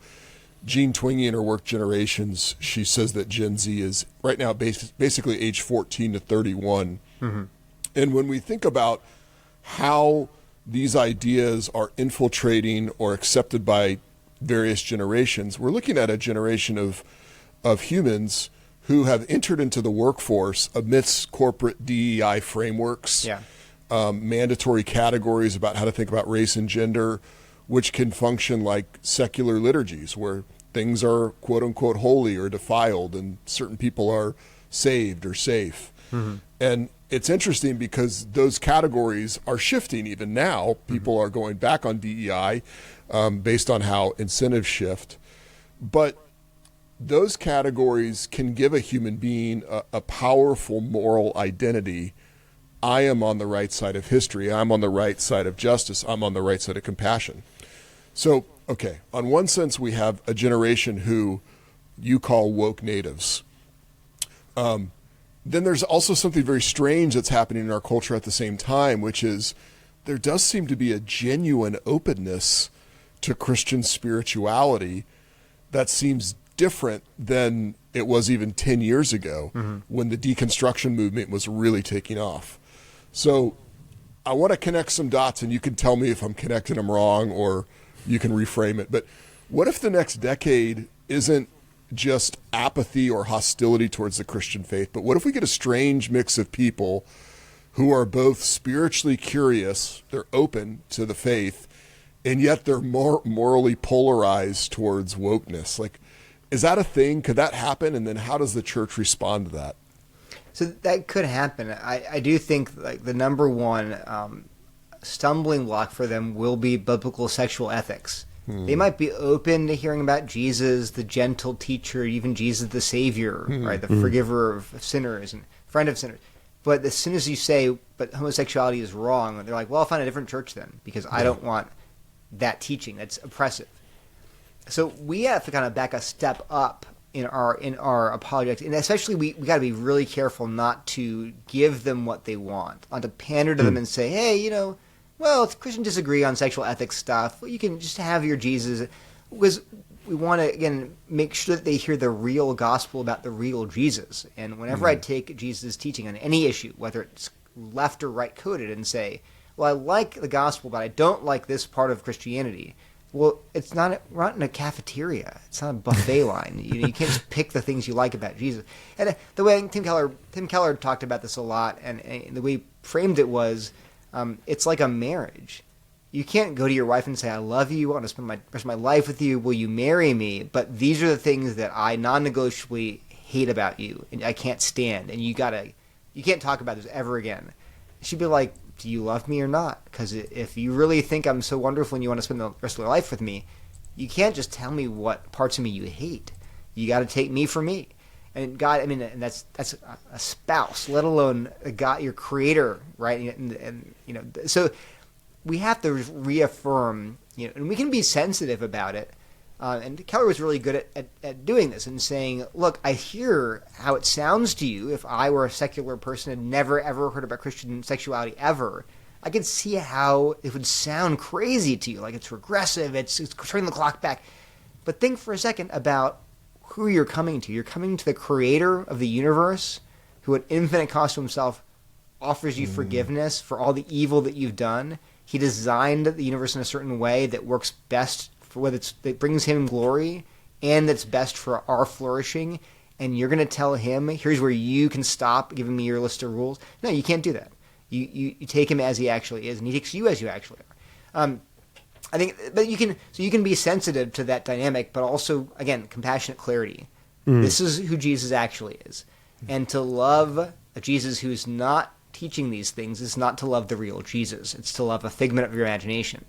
Speaker 3: Jean Twenge, in her work Generations, she says that Gen Z is right now basically age 14 to 31. Mm-hmm. And when we think about how these ideas are infiltrating or accepted by various generations, we're looking at a generation of humans who have entered into the workforce amidst corporate DEI frameworks, mandatory categories about how to think about race and gender, which can function like secular liturgies where things are quote unquote holy or defiled and certain people are saved or safe. Mm-hmm. And it's interesting because those categories are shifting even now. People are going back on DEI based on how incentives shift. But those categories can give a human being a powerful moral identity. I am on the right side of history. I'm on the right side of justice. I'm on the right side of compassion. So, okay, on one sense, we have a generation who you call woke natives. Then there's also something very strange that's happening in our culture at the same time, which is there does seem to be a genuine openness to Christian spirituality that seems different than it was even 10 years ago when the deconstruction movement was really taking off. So I want to connect some dots, and you can tell me if I'm connecting them wrong or you can reframe it. But what if the next decade isn't just apathy or hostility towards the Christian faith, but what if we get a strange mix of people who are both spiritually curious, they're open to the faith, and yet they're more morally polarized towards wokeness? Like, is that a thing? Could that happen? And then how does the church respond to that?
Speaker 1: So that could happen. I do think like the number one stumbling block for them will be biblical sexual ethics. They might be open to hearing about Jesus, the gentle teacher, even Jesus the Savior, right, the forgiver of sinners and friend of sinners. But as soon as you say, but homosexuality is wrong, they're like, well, I'll find a different church then because I don't want that teaching. That's oppressive. So we have to kind of back a step up in our apologetics, and especially we got to be really careful not to give them what they want, not to pander to them and say, hey, well, if Christians disagree on sexual ethics stuff, well, you can just have your Jesus, because we want to, again, make sure that they hear the real gospel about the real Jesus. And whenever I take Jesus' teaching on any issue, whether it's left or right coded, and say, well, I like the gospel, but I don't like this part of Christianity. Well, we're not in a cafeteria. It's not a buffet line. You can't just pick the things you like about Jesus. And the way Tim Keller talked about this a lot, and the way he framed it was, it's like a marriage. You can't go to your wife and say, I love you, I want to spend the rest of my life with you, will you marry me? But these are the things that I non-negotiably hate about you, and I can't stand, and you can't talk about this ever again. She'd be like, do you love me or not? Because if you really think I'm so wonderful and you want to spend the rest of your life with me, you can't just tell me what parts of me you hate. You got to take me for me. And God, and that's a spouse, let alone a God, your creator, right? And so we have to reaffirm, and we can be sensitive about it. And Keller was really good at doing this and saying, look, I hear how it sounds to you if I were a secular person and never, ever heard about Christian sexuality ever. I could see how it would sound crazy to you, like it's regressive, it's turning the clock back. But think for a second about who you're coming to. You're coming to the creator of the universe, who at infinite cost to himself offers you forgiveness for all the evil that you've done. He designed the universe in a certain way that works best for that brings him glory and that's best for our flourishing. And you're going to tell him, here's where you can stop giving me your list of rules. No, you can't do that. You take him as he actually is, and he takes you as you actually are. I think, but you can be sensitive to that dynamic, but also, again, compassionate clarity. This is who Jesus actually is. And to love a Jesus who's not teaching these things is not to love the real Jesus. It's to love a figment of your imagination.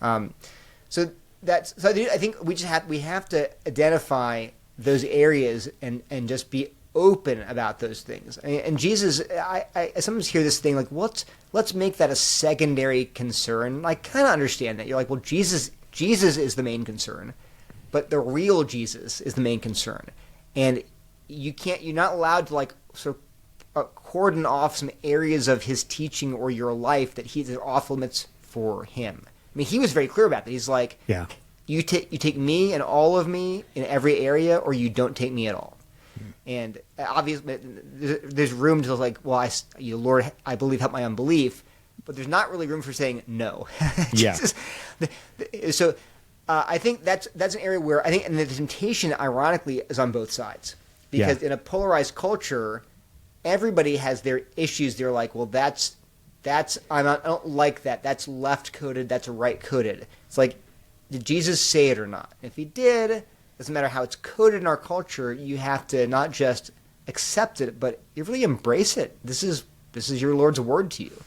Speaker 1: So I think we have to identify those areas and just be open about those things. And Jesus, I sometimes hear this thing like, let's make that a secondary concern. I kind of understand that. You're like, well, Jesus is the main concern, but the real Jesus is the main concern. And you're not allowed to like sort of cordon off some areas of his teaching or your life that he's off limits for him. I mean, he was very clear about that. He's like,
Speaker 2: Yeah.
Speaker 1: you take me and all of me in every area, or you don't take me at all. And obviously, there's room to like, well, Lord, I believe, help my unbelief. But there's not really room for saying no.
Speaker 2: Yeah.
Speaker 1: So I think that's an area where I think, and the temptation, ironically, is on both sides. Because in a polarized culture, everybody has their issues. They're like, well, I don't like that. That's left coded. That's right coded. It's like, did Jesus say it or not? If he did, doesn't matter how it's coded in our culture. You have to not just accept it, but you really embrace it. This is your Lord's word to you.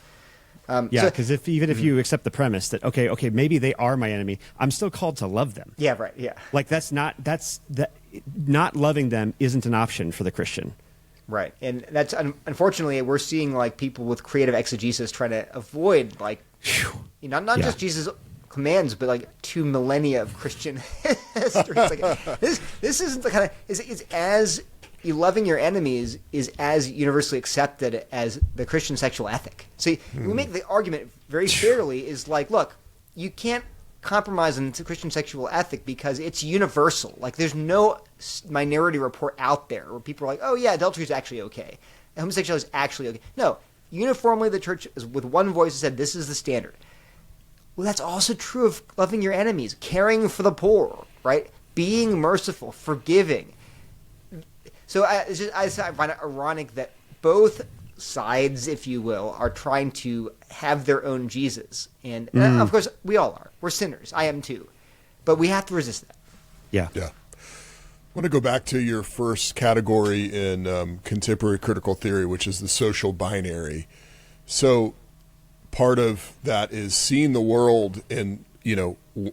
Speaker 2: Because if you accept the premise that okay, maybe they are my enemy, I'm still called to love them.
Speaker 1: Yeah, right. Yeah,
Speaker 2: like not loving them isn't an option for the Christian.
Speaker 1: Right, and that's unfortunately we're seeing like people with creative exegesis trying to avoid like not just Jesus' commands, but like 2 millennia of Christian history. It's like, this isn't the kind of is as you loving your enemies is as universally accepted as the Christian sexual ethic. So we make the argument very fairly is like, look, you can't compromise on the Christian sexual ethic because it's universal. Like there's no minority report out there where people are like, oh yeah, adultery is actually okay. Homosexuality is actually okay. No, uniformly the church is with one voice said this is the standard. Well, that's also true of loving your enemies, caring for the poor, right? Being merciful, forgiving. So I find it ironic that both sides, if you will, are trying to have their own Jesus. And of course, we all are. We're sinners. I am too. But we have to resist that.
Speaker 2: Yeah.
Speaker 3: I want to go back to your first category in contemporary critical theory, which is the social binary. So part of that is seeing the world in,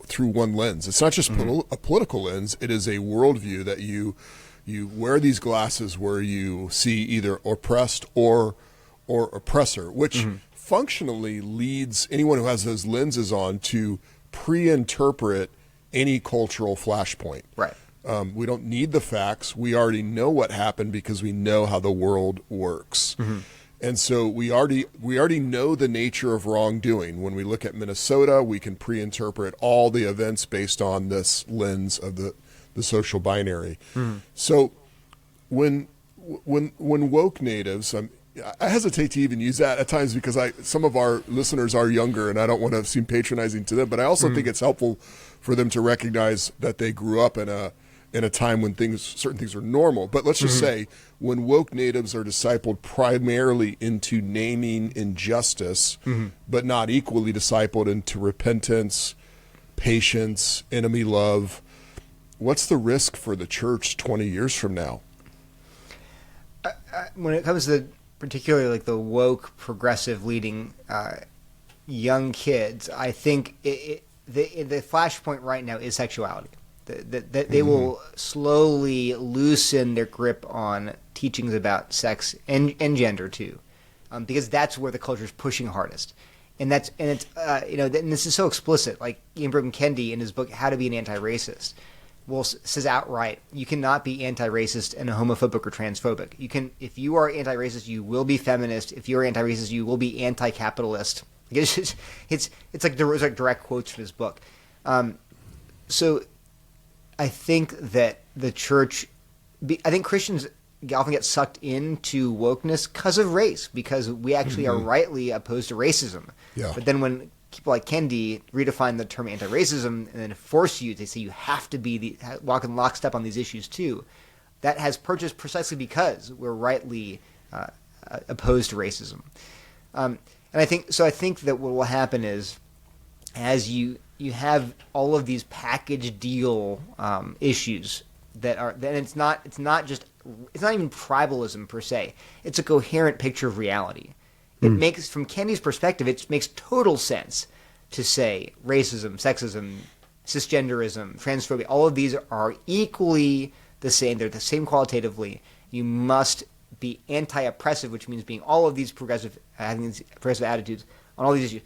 Speaker 3: through one lens. It's not just a political lens. It is a worldview that you wear these glasses where you see either oppressed or oppressor, which functionally leads anyone who has those lenses on to pre-interpret any cultural flashpoint.
Speaker 1: Right.
Speaker 3: We don't need the facts. We already know what happened because we know how the world works. And so we already know the nature of wrongdoing. When we look at Minnesota, we can pre-interpret all the events based on this lens of the social binary. So when woke natives, I hesitate to even use that at times because some of our listeners are younger and I don't want to seem patronizing to them, but I also think it's helpful for them to recognize that they grew up in a time when certain things are normal. But let's just say when woke natives are discipled primarily into naming injustice, but not equally discipled into repentance, patience, enemy love, what's the risk for the church 20 years from now?
Speaker 1: When it comes to particularly like the woke, progressive leading young kids, I think the flashpoint right now is sexuality. That they will slowly loosen their grip on teachings about sex and gender too, because that's where the culture is pushing hardest. And this is so explicit. Like Ian Brogan Kendi in his book How to Be an Anti-Racist, says outright, you cannot be anti-racist and homophobic or transphobic. If you are anti-racist, you will be feminist. If you are anti-racist, you will be anti-capitalist. It's like direct quotes from his book. So I think that the church, I think Christians often get sucked into wokeness because of race, because we actually are rightly opposed to racism.
Speaker 3: Yeah.
Speaker 1: But then when people like Kendi redefine the term anti-racism and then force you to say you have to walk in lockstep on these issues too, that has purchased precisely because we're rightly opposed to racism. And I think that what will happen is as you have all of these package deal issues then it's not even tribalism per se. It's a coherent picture of reality. It makes, from Kendi's perspective, it makes total sense to say racism, sexism, cisgenderism, transphobia, all of these are equally the same. They're the same qualitatively. You must be anti-oppressive, which means being all of these having these progressive attitudes on all these issues.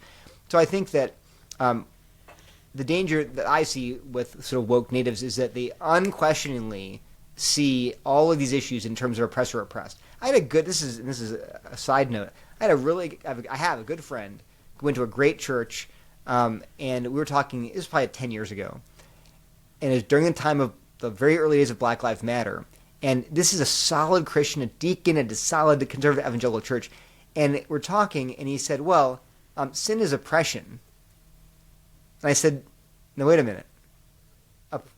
Speaker 1: So I think that the danger that I see with sort of woke natives is that they unquestioningly see all of these issues in terms of oppressor oppressed. I had a good. This is a side note. I have a good friend who went to a great church, and we were talking. It was probably 10 years ago, and it was during the time of the very early days of Black Lives Matter. And this is a solid Christian, a deacon at a solid conservative evangelical church. And we're talking, and he said, well, sin is oppression. And I said, no, wait a minute.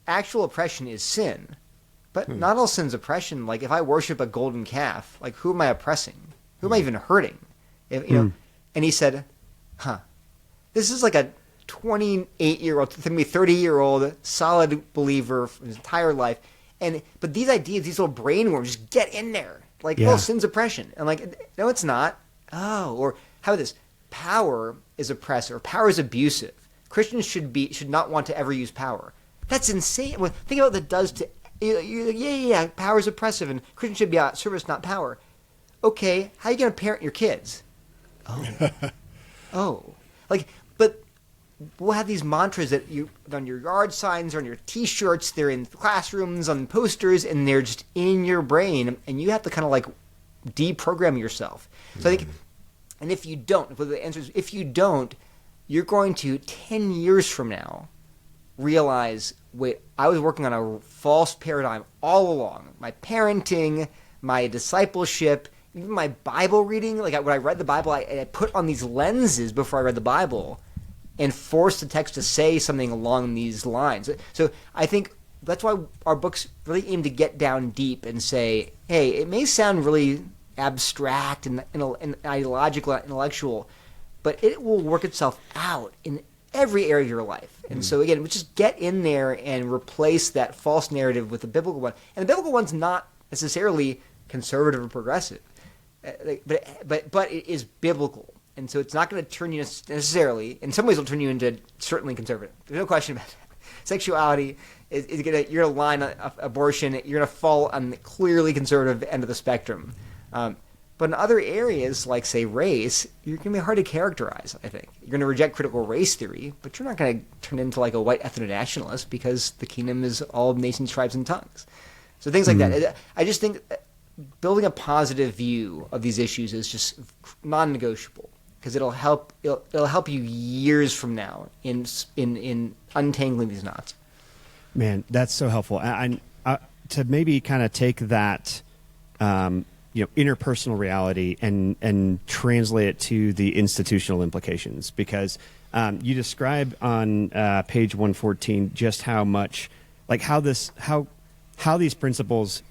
Speaker 1: Actual oppression is sin. But not all sin's oppression. Like, if I worship a golden calf, like, who am I oppressing? Who am I even hurting? If, you know. And he said, this is like a 28-year-old, 30-year-old solid believer for his entire life. But these ideas, these little brainworms, just get in there. Like, oh, sin's oppression. And like, no, it's not. Oh, or how about this? Power is oppressive, or power is abusive. Christians should not want to ever use power. That's insane. Well, think about what that does to power is oppressive, and Christians should be out service, not power. Okay, how are you going to parent your kids? Like, but we'll have these mantras that you on your yard signs or on your T-shirts. They're in classrooms, on posters, and they're just in your brain, and you have to kind of like deprogram yourself. So I think, and if you don't, well, the answer is if you don't, you're going to 10 years from now realize, wait, I was working on a false paradigm all along. My parenting, my discipleship, even my Bible reading. Like when I read the Bible, I put on these lenses before I read the Bible and forced the text to say something along these lines. So I think that's why our books really aim to get down deep and say, hey, it may sound really abstract and ideological, intellectual, but it will work itself out in every area of your life. And so again, we just get in there and replace that false narrative with the biblical one. And the biblical one's not necessarily conservative or progressive, but it is biblical. And so it's not going to turn you necessarily, in some ways it'll turn you into certainly conservative. There's no question about that. Sexuality, you're going to line abortion, you're going to fall on the clearly conservative end of the spectrum. But in other areas, like, say, race, you're going to be hard to characterize, I think. You're going to reject critical race theory, but you're not going to turn into, like, a white ethno-nationalist because the kingdom is all nations, tribes, and tongues. So things like that. I just think building a positive view of these issues is just non-negotiable because it'll help you years from now in untangling these knots.
Speaker 2: Man, that's so helpful. And to maybe kind of take that interpersonal reality and translate it to the institutional implications, because you describe on page 114 just how much, like how these principles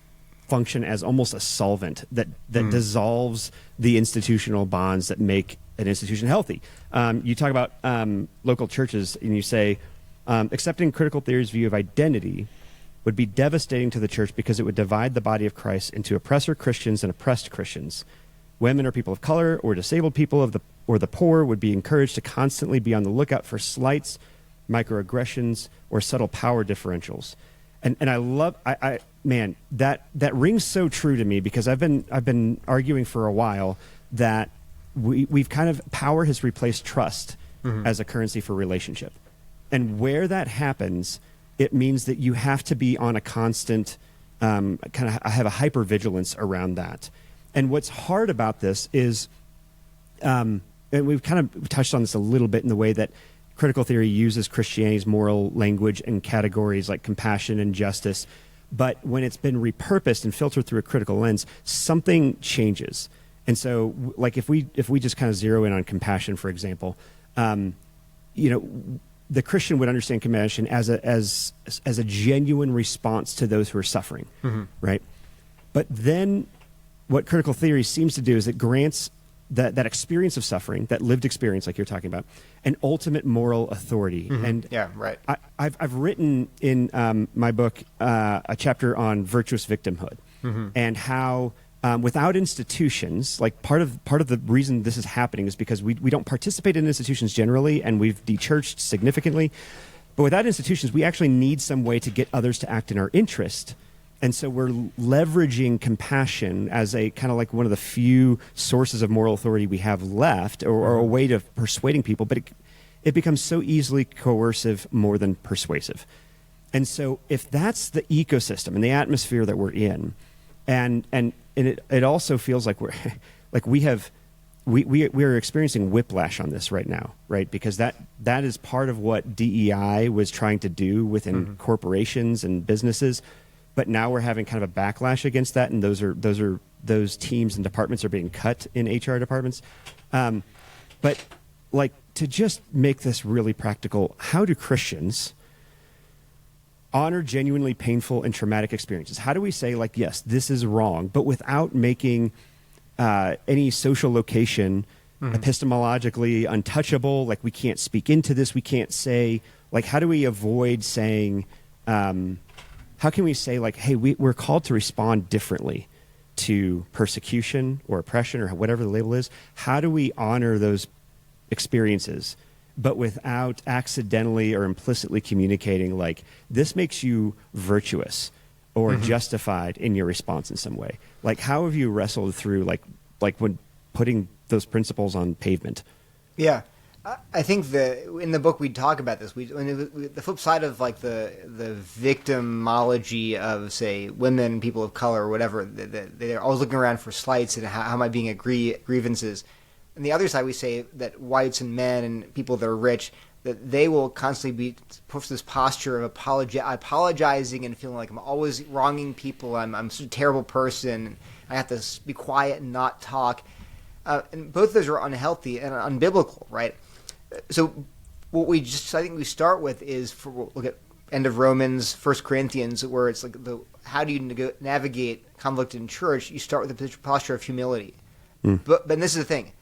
Speaker 2: function as almost a solvent that dissolves the institutional bonds that make an institution healthy. You talk about local churches, and you say accepting critical theory's view of identity would be devastating to the church because it would divide the body of Christ into oppressor Christians and oppressed Christians. Women or people of color or disabled people or the poor would be encouraged to constantly be on the lookout for slights, microaggressions, or subtle power differentials. And I love, man, that rings so true to me because I've been arguing for a while that we've kind of, power has replaced trust as a currency for relationship. And where that happens, it means that you have to be on a constant, kind of have a hypervigilance around that. And what's hard about this is, and we've kind of touched on this a little bit in the way that critical theory uses Christianity's moral language and categories like compassion and justice. But when it's been repurposed and filtered through a critical lens, something changes. And so, like if we just kind of zero in on compassion, for example, the Christian would understand compassion as a genuine response to those who are suffering, right? But then what critical theory seems to do is it grants that experience of suffering, that lived experience like you're talking about, an ultimate moral authority. And
Speaker 1: yeah, right.
Speaker 2: I've written in my book a chapter on virtuous victimhood and how without institutions, like part of the reason this is happening is because we don't participate in institutions generally, and we've de-churched significantly. But without institutions, we actually need some way to get others to act in our interest. And so we're leveraging compassion as a kind of like one of the few sources of moral authority we have left, or a way of persuading people. But it becomes so easily coercive more than persuasive. And so if that's the ecosystem and the atmosphere that we're in, and it also feels like we're experiencing whiplash on this right now, right? Because that is part of what DEI was trying to do within corporations and businesses, but now we're having kind of a backlash against that, and those teams and departments are being cut in HR departments. But like, to just make this really practical, how do Christians honor genuinely painful and traumatic experiences? How do we say, like, yes, this is wrong, but without making any social location epistemologically untouchable? Like, we can't speak into this. We can't say, like, how do we avoid saying, how can we say, like, hey, we're called to respond differently to persecution or oppression or whatever the label is? How do we honor those experiences, but without accidentally or implicitly communicating, like, this makes you virtuous or justified in your response in some way? Like, how have you wrestled through, like when putting those principles on pavement?
Speaker 1: Yeah. I think in the book we talk about this. The flip side of, like, the victimology of, say, women, people of color, or whatever. They're always looking around for slights and how am I being at grievances. And the other side, we say that whites and men and people that are rich, that they will constantly be put this posture of apologizing and feeling like I'm always wronging people. I'm such a terrible person. I have to be quiet and not talk. And both of those are unhealthy and unbiblical, right? So what I think we start with is, look at end of Romans, 1 Corinthians, where it's like, how do you navigate conflict in church? You start with the posture of humility. But this is the thing.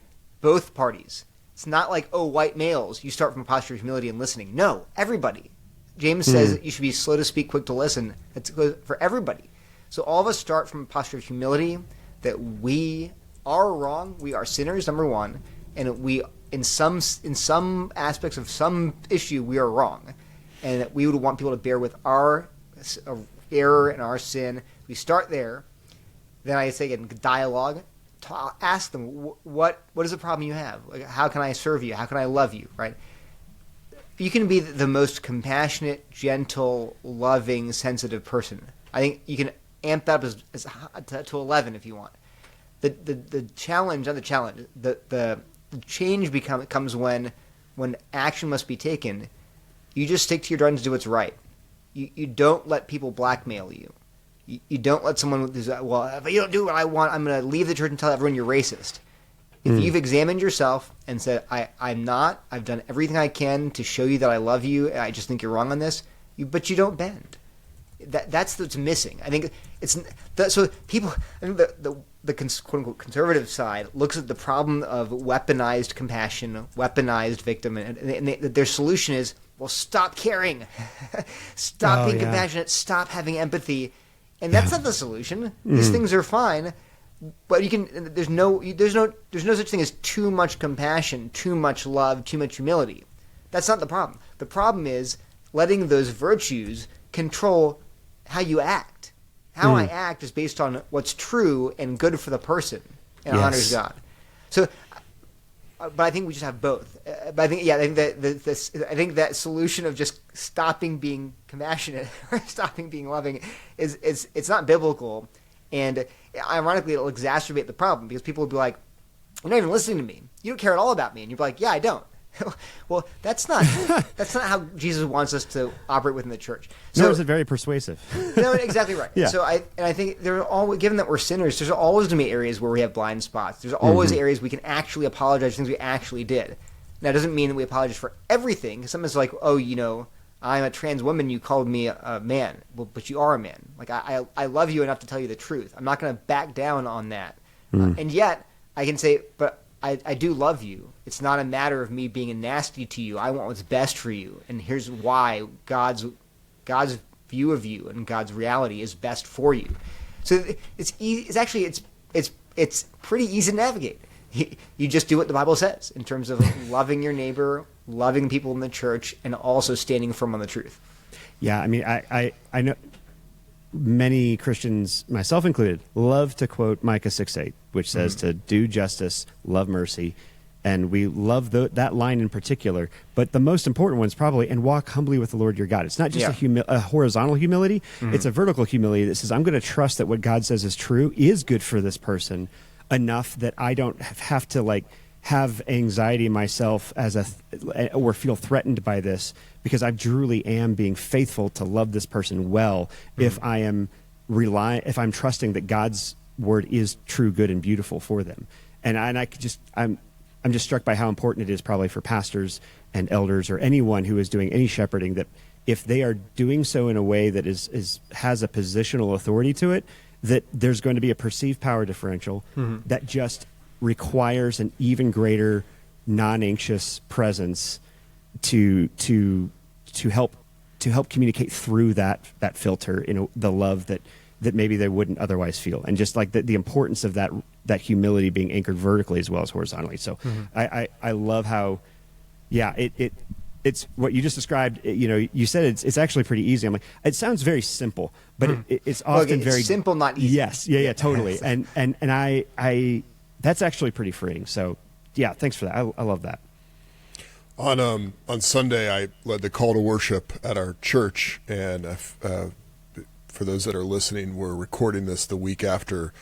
Speaker 1: Both parties. It's not like, oh, white males, you start from a posture of humility and listening. No, everybody. James says that you should be slow to speak, quick to listen. That's for everybody. So all of us start from a posture of humility, that we are wrong, we are sinners, number one, and we, in some aspects of some issue, we are wrong. And that we would want people to bear with our error and our sin. We start there. Then I say, again, dialogue. Ask them, what is the problem you have? Like, how can I serve you? How can I love you? Right? You can be the most compassionate, gentle, loving, sensitive person. I think you can amp that up to 11 if you want. The challenge, not the challenge, the change comes when action must be taken. You just stick to your guns and do what's right. You don't let people blackmail you. You don't let someone who's, well, if you don't do what I want, I'm going to leave the church and tell everyone you're racist. If you've examined yourself and said, I'm not, I've done everything I can to show you that I love you, and I just think you're wrong on this, but you don't bend. That's what's missing. I think so people, I think the quote-unquote conservative side looks at the problem of weaponized compassion, weaponized victim, and their solution is, well, stop caring. Stop being compassionate, stop having empathy. And that's not the solution. These things are fine, but there's no such thing as too much compassion, too much love, too much humility. That's not the problem. The problem is letting those virtues control how you act. How I act is based on what's true and good for the person and honors God. So, but I think we just have both. But I think I think that solution of just stopping being compassionate or stopping being loving it's not biblical, and ironically it'll exacerbate the problem, because people will be like, "You're not even listening to me. You don't care at all about me," and you're like, "Yeah, I don't." Well, that's not how Jesus wants us to operate within the church. So,
Speaker 2: nor is it very persuasive.
Speaker 1: No, exactly right.
Speaker 2: Yeah.
Speaker 1: So I think given that we're sinners, there's always going to be areas where we have blind spots. There's always areas we can actually apologize for things we actually did. Now, it doesn't mean that we apologize for everything. Sometimes like, oh, I'm a trans woman, you called me a man. Well, but you are a man. Like, I love you enough to tell you the truth. I'm not going to back down on that. And yet, I can say, but I do love you. It's not a matter of me being nasty to you. I want what's best for you. And here's why God's view of you and God's reality is best for you. So it's easy. It's actually, it's pretty easy to navigate. You just do what the Bible says in terms of loving your neighbor, loving people in the church, and also standing firm on the truth.
Speaker 2: Yeah, I mean, I know many Christians, myself included, love to quote Micah 6:8, which says to do justice, love mercy, And we love that line in particular. But the most important one is probably, and walk humbly with the Lord your God. It's not just a horizontal humility. Mm-hmm. It's a vertical humility that says, I'm going to trust that what God says is true, is good for this person enough that I don't have to have anxiety myself or feel threatened by this, because I truly am being faithful to love this person well. Mm-hmm. If I'm trusting that God's word is true, good, and beautiful for them. I'm just struck by how important it is probably for pastors and elders or anyone who is doing any shepherding, that if they are doing so in a way that has a positional authority to it, that there's going to be a perceived power differential that just requires an even greater non-anxious presence to help communicate through that filter the love that maybe they wouldn't otherwise feel, and just like the importance of that humility being anchored vertically as well as horizontally. So I love how, it's what you just described. You said it's actually pretty easy. I'm like, it sounds very simple, but it's often very
Speaker 1: simple, not easy.
Speaker 2: Yes, totally. and I that's actually pretty freeing. So yeah, thanks for that. I love that.
Speaker 3: On Sunday, I led the call to worship at our church, and for those that are listening, we're recording this the week after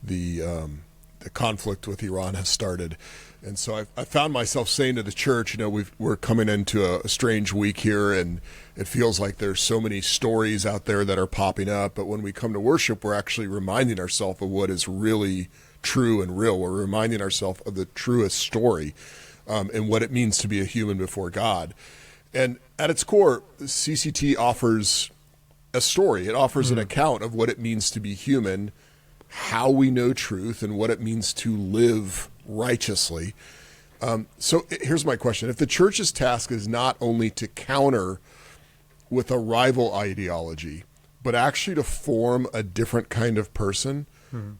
Speaker 3: the conflict with Iran has started. And so I found myself saying to the church, we're coming into a strange week here, and it feels like there's so many stories out there that are popping up. But when we come to worship, we're actually reminding ourselves of what is really true and real. We're reminding ourselves of the truest story and what it means to be a human before God. And at its core, CCT offers a story. It offers an account of what it means to be human, how we know truth, and what it means to live righteously. So here's my question. If the church's task is not only to counter with a rival ideology, but actually to form a different kind of person,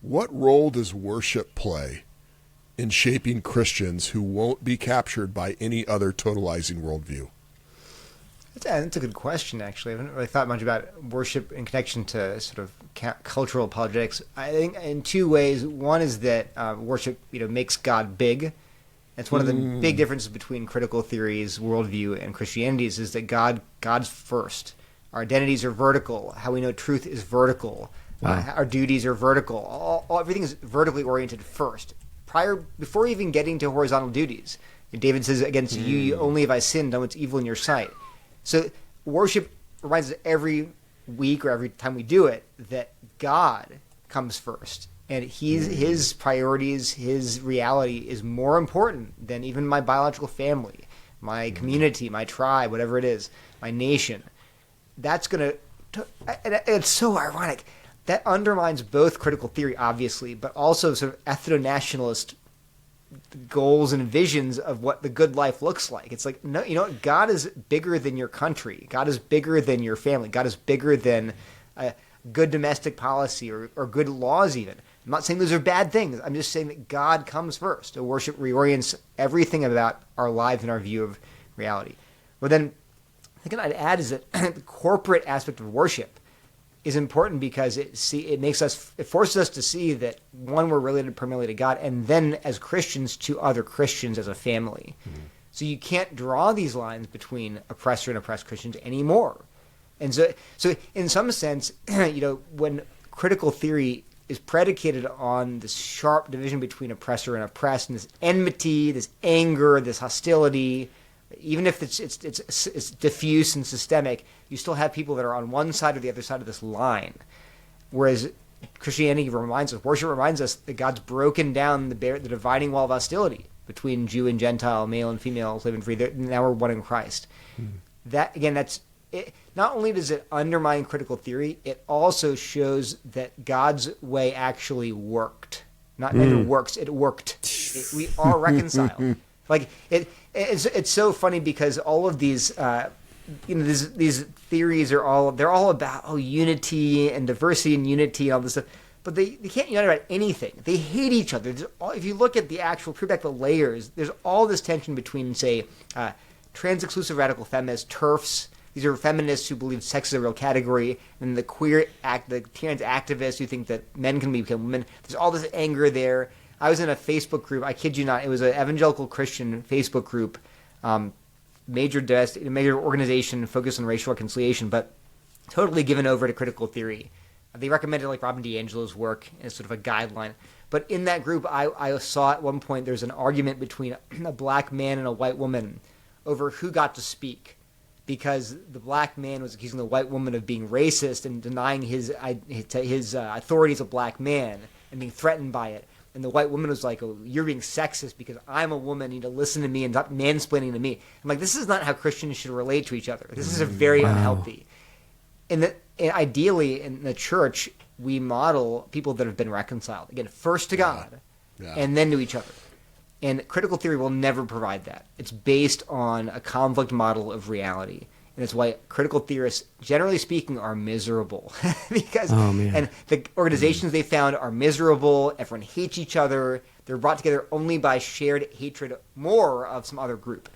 Speaker 3: what role does worship play in shaping Christians who won't be captured by any other totalizing worldview?
Speaker 1: That's a good question, actually. I haven't really thought much about worship in connection to sort of cultural apologetics. I think in two ways. One is that worship, makes God big. That's one of the big differences between critical theories, worldview, and Christianity's, is that God's first. Our identities are vertical. How we know truth is vertical. Wow. Our duties are vertical. Everything is vertically oriented first. Before even getting to horizontal duties. David says, against you only have I sinned, done what's evil in your sight. So worship reminds us every week or every time we do it that God comes first, and his priorities, his reality is more important than even my biological family, my community, my tribe, whatever it is, my nation. That's going to – it's so ironic. That undermines both critical theory, obviously, but also sort of ethno-nationalist goals and visions of what the good life looks like. It's like, no, what? God is bigger than your country. God is bigger than your family. God is bigger than good domestic policy or good laws even. I'm not saying those are bad things. I'm just saying that God comes first. So worship reorients everything about our lives and our view of reality. But then the thing I'd add is that the corporate aspect of worship is important because it forces us to see that, one, we're related primarily to God, and then as Christians to other Christians as a family. So you can't draw these lines between oppressor and oppressed Christians anymore. And so in some sense, when critical theory is predicated on this sharp division between oppressor and oppressed, and this enmity, this anger, this hostility, even if it's diffuse and systemic, you still have people that are on one side or the other side of this line. Whereas Christianity worship reminds us that God's broken down the dividing wall of hostility between Jew and Gentile, male and female, slave and free. Now we're one in Christ. That, again, that's it. Not only does it undermine critical theory, it also shows that God's way actually worked. Not that it works, it worked. We are reconciled. It's so funny because all of these these theories are all about unity and diversity and unity and all this stuff, but they can't unite about anything. They hate each other. If you look at the actual peel back the layers, there's all this tension between, say, trans-exclusive radical feminists, TERFs. These are feminists who believe sex is a real category, and the trans activists who think that men can become women. There's all this anger there. I was in a Facebook group. I kid you not. It was an evangelical Christian Facebook group, major organization focused on racial reconciliation, but totally given over to critical theory. They recommended like Robin DiAngelo's work as sort of a guideline. But in that group, I saw at one point there's an argument between a black man and a white woman over who got to speak, because the black man was accusing the white woman of being racist and denying his authority as a black man and being threatened by it. And the white woman was like, "Oh, you're being sexist because I'm a woman. You need to listen to me and stop mansplaining to me." I'm like, this is not how Christians should relate to each other. This is a very unhealthy. And ideally, in the church, we model people that have been reconciled. Again, first to God, and then to each other. And critical theory will never provide that. It's based on a conflict model of reality. And it's why critical theorists, generally speaking, are miserable. Because and the organizations they found are miserable. Everyone hates each other. They're brought together only by shared hatred more of some other group.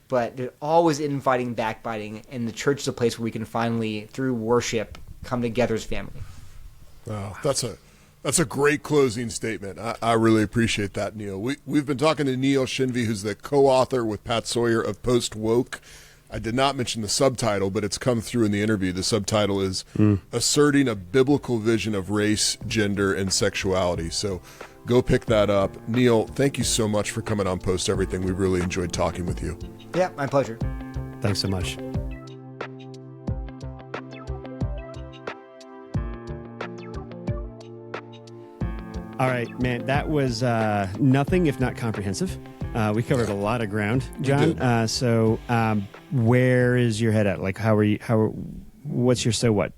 Speaker 1: But they're always infighting, backbiting, and the church is a place where we can finally, through worship, come together as family.
Speaker 3: Wow, that's a great closing statement. I really appreciate that, Neil. We've been talking to Neil Shenvi, who's the co-author with Pat Sawyer of Post Woke. I did not mention the subtitle, but it's come through in the interview. The subtitle is Asserting a Biblical Vision of Race, Gender, and Sexuality. So go pick that up. Neil, thank you so much for coming on Post Everything. We've really enjoyed talking with you.
Speaker 1: Yeah, my pleasure.
Speaker 2: Thanks so much. All right, man, that was nothing if not comprehensive. We covered a lot of ground, John. So where is your head at? Like, what's your so what?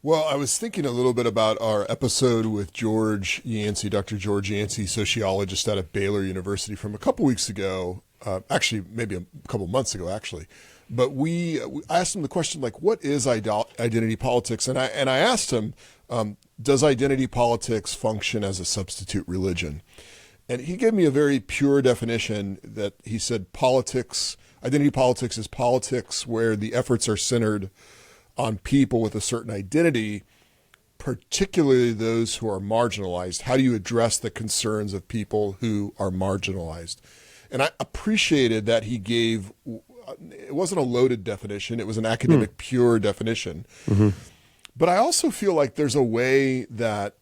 Speaker 3: Well, I was thinking a little bit about our episode with George Yancey, Dr. George Yancey, sociologist out of Baylor University from a couple weeks ago, actually maybe a couple months ago, actually. But I asked him the question, like, what is identity politics? And I asked him, does identity politics function as a substitute religion? And he gave me a very pure definition that he said identity politics is politics where the efforts are centered on people with a certain identity, particularly those who are marginalized. How do you address the concerns of people who are marginalized? And I appreciated that he gave, it wasn't a loaded definition, it was an academic pure definition. Mm-hmm. But I also feel like there's a way that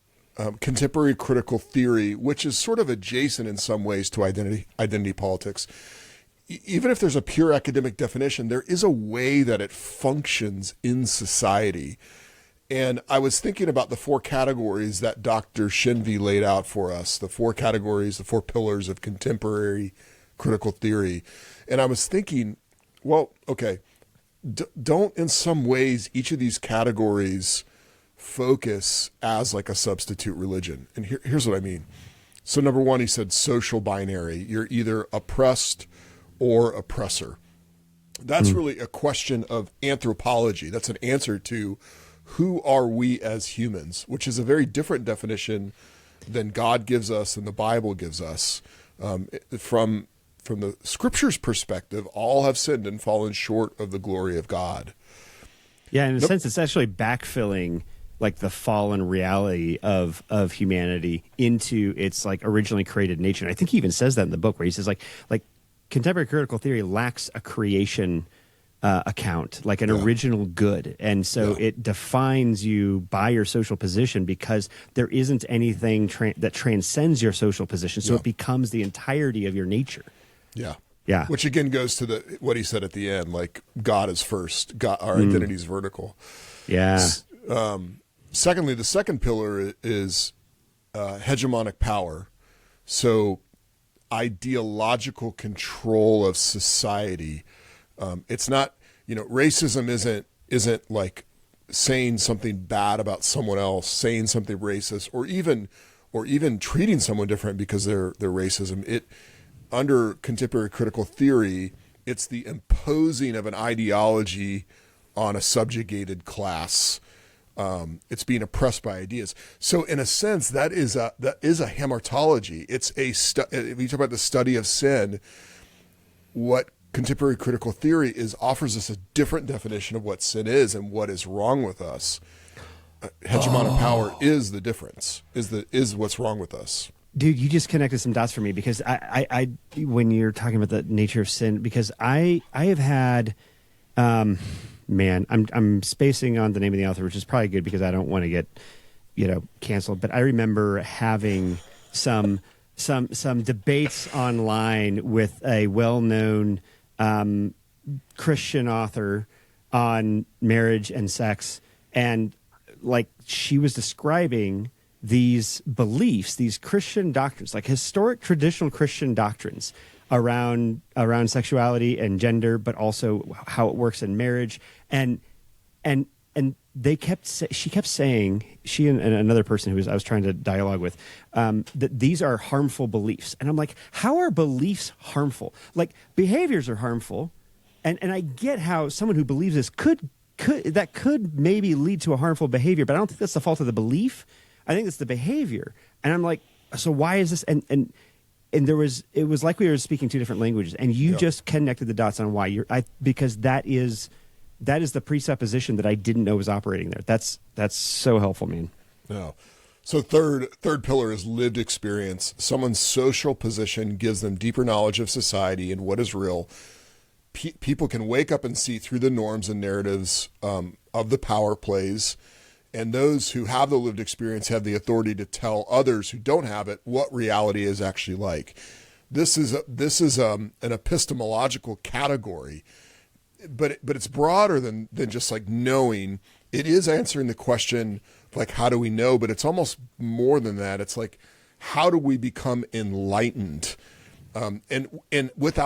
Speaker 3: contemporary critical theory, which is sort of adjacent in some ways to identity politics, even if there's a pure academic definition, there is a way that it functions in society. And I was thinking about the four categories that Dr. Shenvi laid out for us, the four categories, the four pillars of contemporary critical theory. And I was thinking, well, okay, don't in some ways each of these categories focus as like a substitute religion? And here's what I mean. So number one, he said social binary. You're either oppressed or oppressor. That's really a question of anthropology. That's an answer to who are we as humans, which is a very different definition than God gives us and the Bible gives us. From the scripture's perspective, all have sinned and fallen short of the glory of God.
Speaker 2: Yeah, in a sense, it's actually backfilling like the fallen reality of humanity into its like originally created nature. And I think he even says that in the book where he says like contemporary critical theory lacks a creation account, like an original good. And so it defines you by your social position because there isn't anything that transcends your social position. So it becomes the entirety of your nature. Yeah. Yeah.
Speaker 3: Which again goes to what he said at the end, like God is first, God, our identity is vertical.
Speaker 2: Yeah.
Speaker 3: Secondly, the second pillar is hegemonic power. So ideological control of society. It's not, racism isn't like saying something bad about someone else, saying something racist, or even treating someone different because they're racism. Under contemporary critical theory, it's the imposing of an ideology on a subjugated class. It's being oppressed by ideas. So in a sense, that is a hamartology. It's if you talk about the study of sin, what contemporary critical theory offers us a different definition of what sin is and what is wrong with us. hegemonic power is the difference, is what's wrong with us.
Speaker 2: Dude, you just connected some dots for me, because I when you're talking about the nature of sin, because I have had, man, I'm spacing on the name of the author, which is probably good because I don't want to get, canceled. But I remember having some debates online with a well-known Christian author on marriage and sex, and like she was describing these beliefs, these Christian doctrines, like historic traditional Christian doctrines around sexuality and gender, but also how it works in marriage. And she kept saying, she and another person I was trying to dialogue with, that these are harmful beliefs. And I'm like, how are beliefs harmful? Like, behaviors are harmful. And I get how someone who believes this could maybe lead to a harmful behavior, but I don't think that's the fault of the belief. I think it's the behavior. And I'm like, so why is this? And it was like we were speaking two different languages, and you just connected the dots on why because that is the presupposition that I didn't know was operating there. That's so helpful, man.
Speaker 3: Yeah. So third pillar is lived experience. Someone's social position gives them deeper knowledge of society and what is real. People can wake up and see through the norms and narratives of the power plays. And those who have the lived experience have the authority to tell others who don't have it what reality is actually like. This is an epistemological category, but it's broader than just like knowing. It is answering the question, like, how do we know? But it's almost more than that. It's like, how do we become enlightened? And with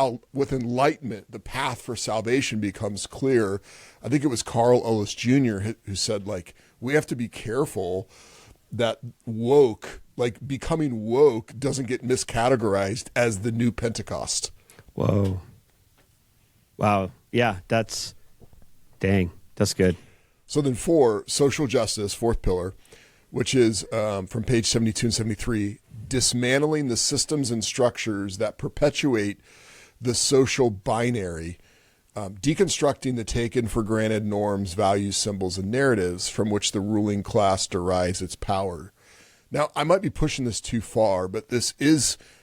Speaker 3: enlightenment, the path for salvation becomes clear. I think it was Carl Ellis Jr. who said, like, we have to be careful that becoming woke doesn't get miscategorized as the new Pentecost.
Speaker 2: Whoa. Wow. Yeah, that's good.
Speaker 3: So then 4, social justice, fourth pillar, which is from page 72 and 73, dismantling the systems and structures that perpetuate the social binary, deconstructing the taken for granted norms, values, symbols, and narratives from which the ruling class derives its power. Now, I might be pushing this too far, but the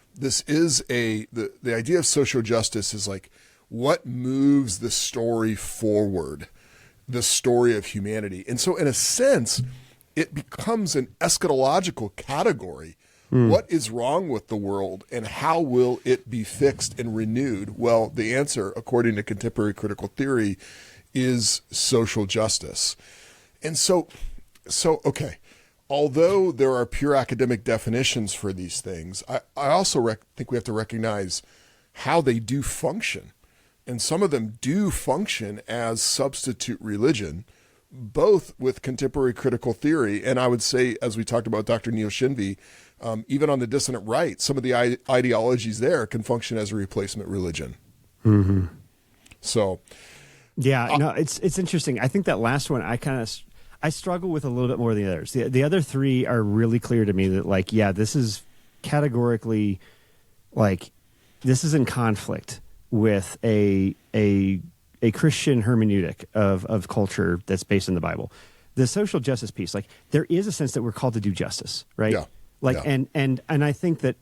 Speaker 3: idea of social justice is like what moves the story forward, the story of humanity. And so in a sense, it becomes an eschatological category. What is wrong with the world and how will it be fixed and renewed? Well, the answer, according to contemporary critical theory, is social justice. And so okay, although there are pure academic definitions for these things, I also think we have to recognize how they do function. And some of them do function as substitute religion, both with contemporary critical theory. And I would say, as we talked about Dr. Neil Shenvi, even on the dissonant right, some of the ideologies there can function as a replacement religion.
Speaker 2: Mm-hmm.
Speaker 3: So,
Speaker 2: yeah, no, it's interesting. I think that last one I struggle with a little bit more than the others. The other three are really clear to me that, like, yeah, this is categorically, like, this is in conflict with a Christian hermeneutic of culture that's based in the Bible. The social justice piece, like, there is a sense that we're called to do justice, right?
Speaker 3: Yeah.
Speaker 2: Like,
Speaker 3: yeah.
Speaker 2: and I think that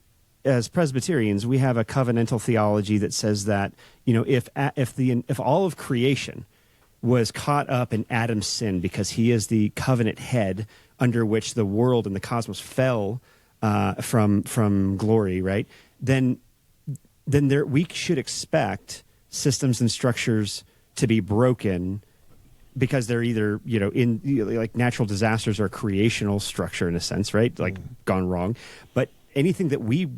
Speaker 2: as Presbyterians, we have a covenantal theology that says that, if all of creation was caught up in Adam's sin because he is the covenant head under which the world and the cosmos fell from glory, right? Then we should expect systems and structures to be broken because they're either, like natural disasters or creational structure in a sense, right? Like gone wrong. But anything that we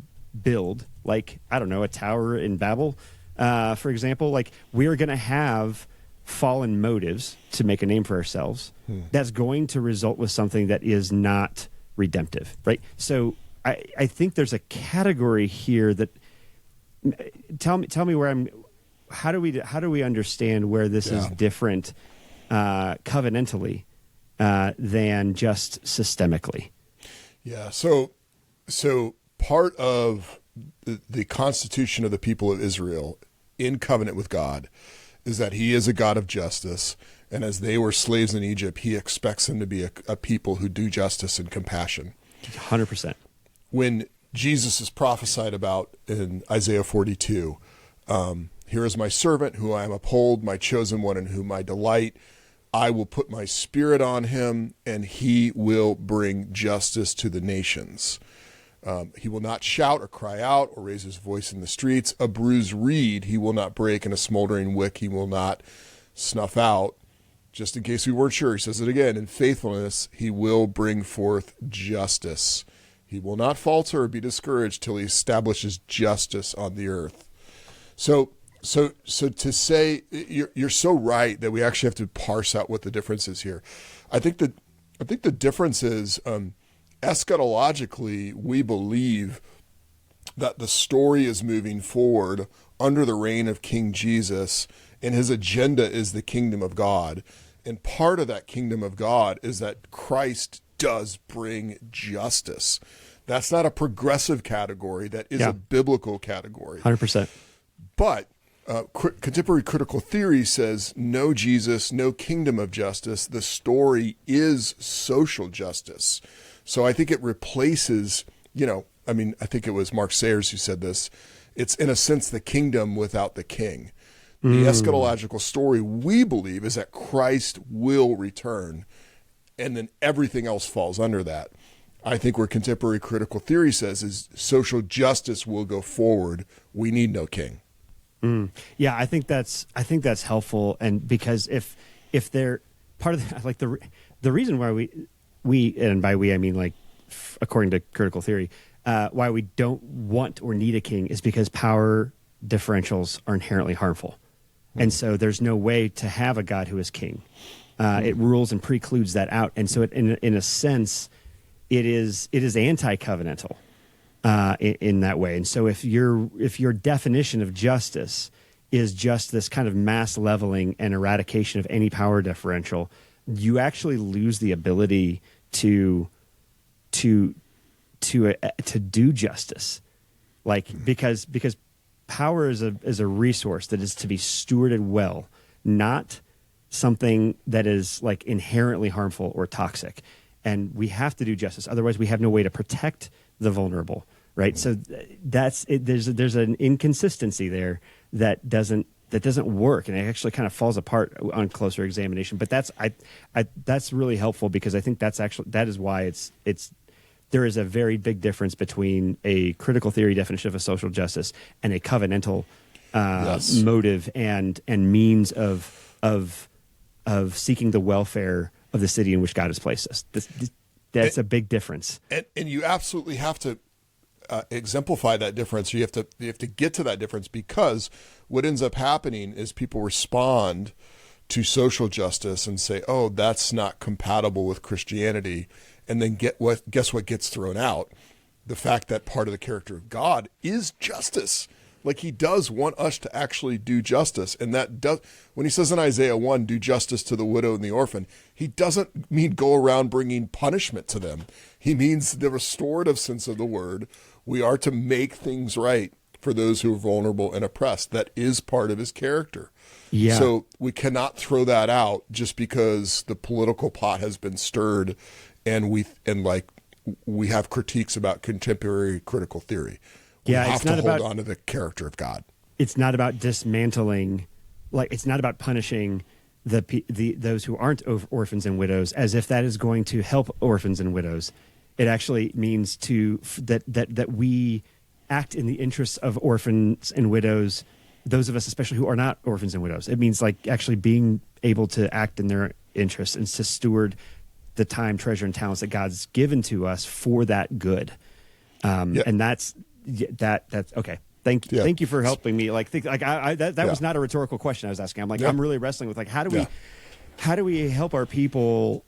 Speaker 2: build, like, I don't know, a tower in Babel, for example, like, we are going to have fallen motives to make a name for ourselves. That's going to result with something that is not redemptive, right? So I think there's a category here that tell me where how do we understand where this is different covenantally than just systemically? Yeah.
Speaker 3: So part of the constitution of the people of Israel in covenant with God is that he is a God of justice. And as they were slaves in Egypt, he expects them to be a people who do justice and compassion.
Speaker 2: 100%.
Speaker 3: When Jesus is prophesied about in Isaiah 42, here is my servant who I am uphold, my chosen one in whom I delight. I will put my spirit on him, and he will bring justice to the nations. He will not shout or cry out or raise his voice in the streets. A bruised reed he will not break, and a smoldering wick he will not snuff out. Just in case we weren't sure, he says it again. In faithfulness he will bring forth justice. He will not falter or be discouraged till he establishes justice on the earth. So to say, you're so right that we actually have to parse out what the difference is here. I think the difference is eschatologically, we believe that the story is moving forward under the reign of King Jesus, and his agenda is the kingdom of God. And part of that kingdom of God is that Christ does bring justice. That's not a progressive category. That is a biblical category.
Speaker 2: 100%.
Speaker 3: But contemporary critical theory says no Jesus, no kingdom of justice. The story is social justice. So I think it replaces, I think it was Mark Sayers who said this. It's in a sense the kingdom without the king. The eschatological story, we believe, is that Christ will return, and then everything else falls under that. I think where contemporary critical theory says is social justice will go forward. We need no king.
Speaker 2: Yeah, I think that's helpful, and because if they're part of the reason why we and by we I mean according to critical theory, why we don't want or need a king is because power differentials are inherently harmful. And so there's no way to have a God who is king. It rules and precludes that out. And so in a sense, it is anti-covenantal in that way. And so if your definition of justice is just this kind of mass leveling and eradication of any power differential, you actually lose the ability to do justice. Because power is a resource that is to be stewarded well, not something that is inherently harmful or toxic. And we have to do justice. Otherwise, we have no way to protect the vulnerable, right? So that's it. There's an inconsistency there that doesn't work, and it actually kind of falls apart on closer examination. But that's really helpful, because I think that is why there is a very big difference between a critical theory definition of a social justice and a covenantal motive and means of seeking the welfare of the city in which God has placed us. That's a big difference. And
Speaker 3: you absolutely have to exemplify that difference. You have to get to that difference, because what ends up happening is people respond to social justice and say, "Oh, that's not compatible with Christianity." And then guess what gets thrown out? The fact that part of the character of God is justice. He does want us to actually do justice. And that does, when he says in Isaiah 1, do justice to the widow and the orphan, he doesn't mean go around bringing punishment to them. He means the restorative sense of the word. We are to make things right for those who are vulnerable and oppressed. That is part of his character. Yeah. So we cannot throw that out just because the political pot has been stirred and we have critiques about contemporary critical theory. We have to hold on to the character of God.
Speaker 2: It's not about dismantling, it's not about punishing those who aren't orphans and widows as if that is going to help orphans and widows. It actually means that we act in the interests of orphans and widows, those of us especially who are not orphans and widows. It means actually being able to act in their interests and to steward the time, treasure, and talents that God's given to us for that good. And that's okay. Thank you for helping me. That was not a rhetorical question I was asking. I'm really wrestling with how do we help our people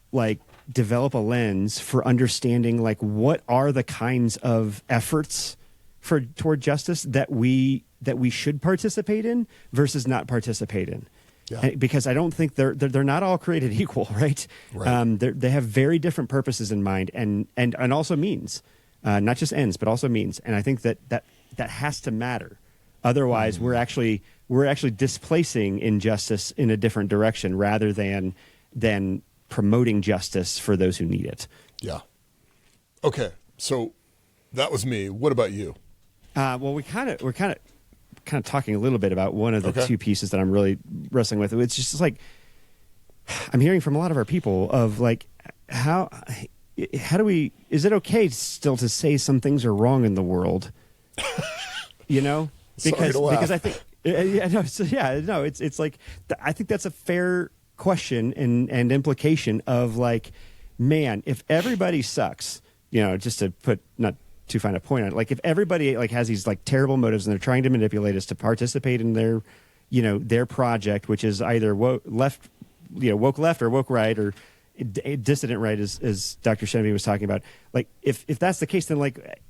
Speaker 2: develop a lens for understanding what are the kinds of efforts toward justice that we should participate in versus not participate in. Yeah. Because I don't think they're not all created equal, right? They have very different purposes in mind and also means, not just ends, but also means. And I think that has to matter. Otherwise, we're actually we're actually displacing injustice in a different direction rather than promoting justice for those who need it.
Speaker 3: Yeah. Okay. So that was me. What about you?
Speaker 2: Well, we're kind of talking a little bit about one of the two pieces that I'm really wrestling with. It's just like I'm hearing from a lot of our people of like how do we? Is it okay still to say some things are wrong in the world? Because I think it's like I think that's a fair question and implication of like, man, if everybody sucks, just to put not too fine a point on it, like if everybody like has these like terrible motives and they're trying to manipulate us to participate in their their project, which is either woke left or woke right or dissident right, as Dr. Shenvi was talking about. Like if that's the case, then like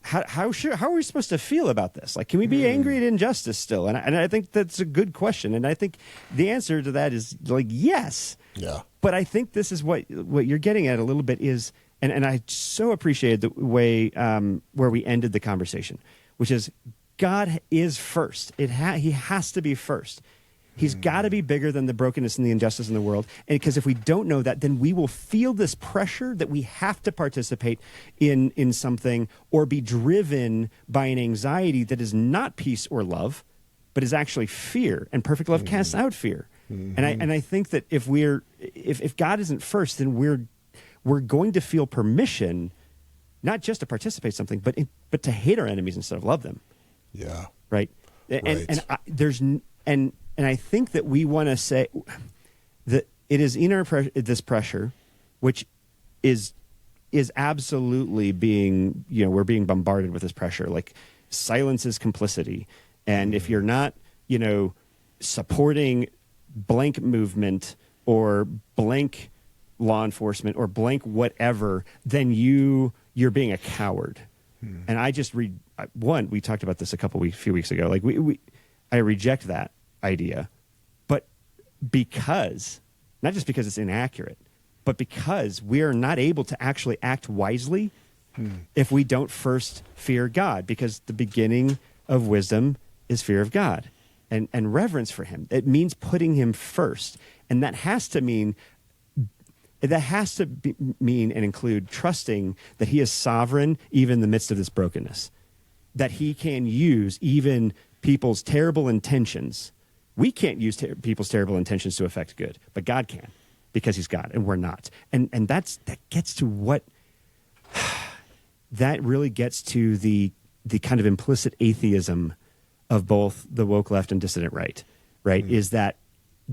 Speaker 2: how are we supposed to feel about this? Like, can we be angry at injustice still? And I think that's a good question, and I think the answer to that is like yes.
Speaker 3: Yeah.
Speaker 2: But I think this is what you're getting at a little bit is. And I so appreciated the way where we ended the conversation, which is God is first. He has to be first. He's got to be bigger than the brokenness and the injustice in the world. And because if we don't know that, then we will feel this pressure that we have to participate in something or be driven by an anxiety that is not peace or love, but is actually fear. And perfect love casts out fear. And I think that if God isn't first, then we're going to feel permission, not just to participate in something, but to hate our enemies instead of love them.
Speaker 3: Yeah.
Speaker 2: Right. And I think that we want to say that it is in this pressure, which is absolutely being, we're being bombarded with this pressure. Like silence is complicity. And if you're not, supporting blank movement or blank law enforcement or blank whatever, then you're being a coward. And I just we talked about this a few weeks ago. Like I reject that idea, but not just because it's inaccurate, but because we are not able to actually act wisely if we don't first fear God, because the beginning of wisdom is fear of God and reverence for him. It means putting him first. And that has to mean and include trusting that he is sovereign even in the midst of this brokenness, that he can use even people's terrible intentions. We can't use people's terrible intentions to affect good, but God can, because he's God and we're not. And that gets to what that really gets to the kind of implicit atheism of both the woke left and dissident right, is that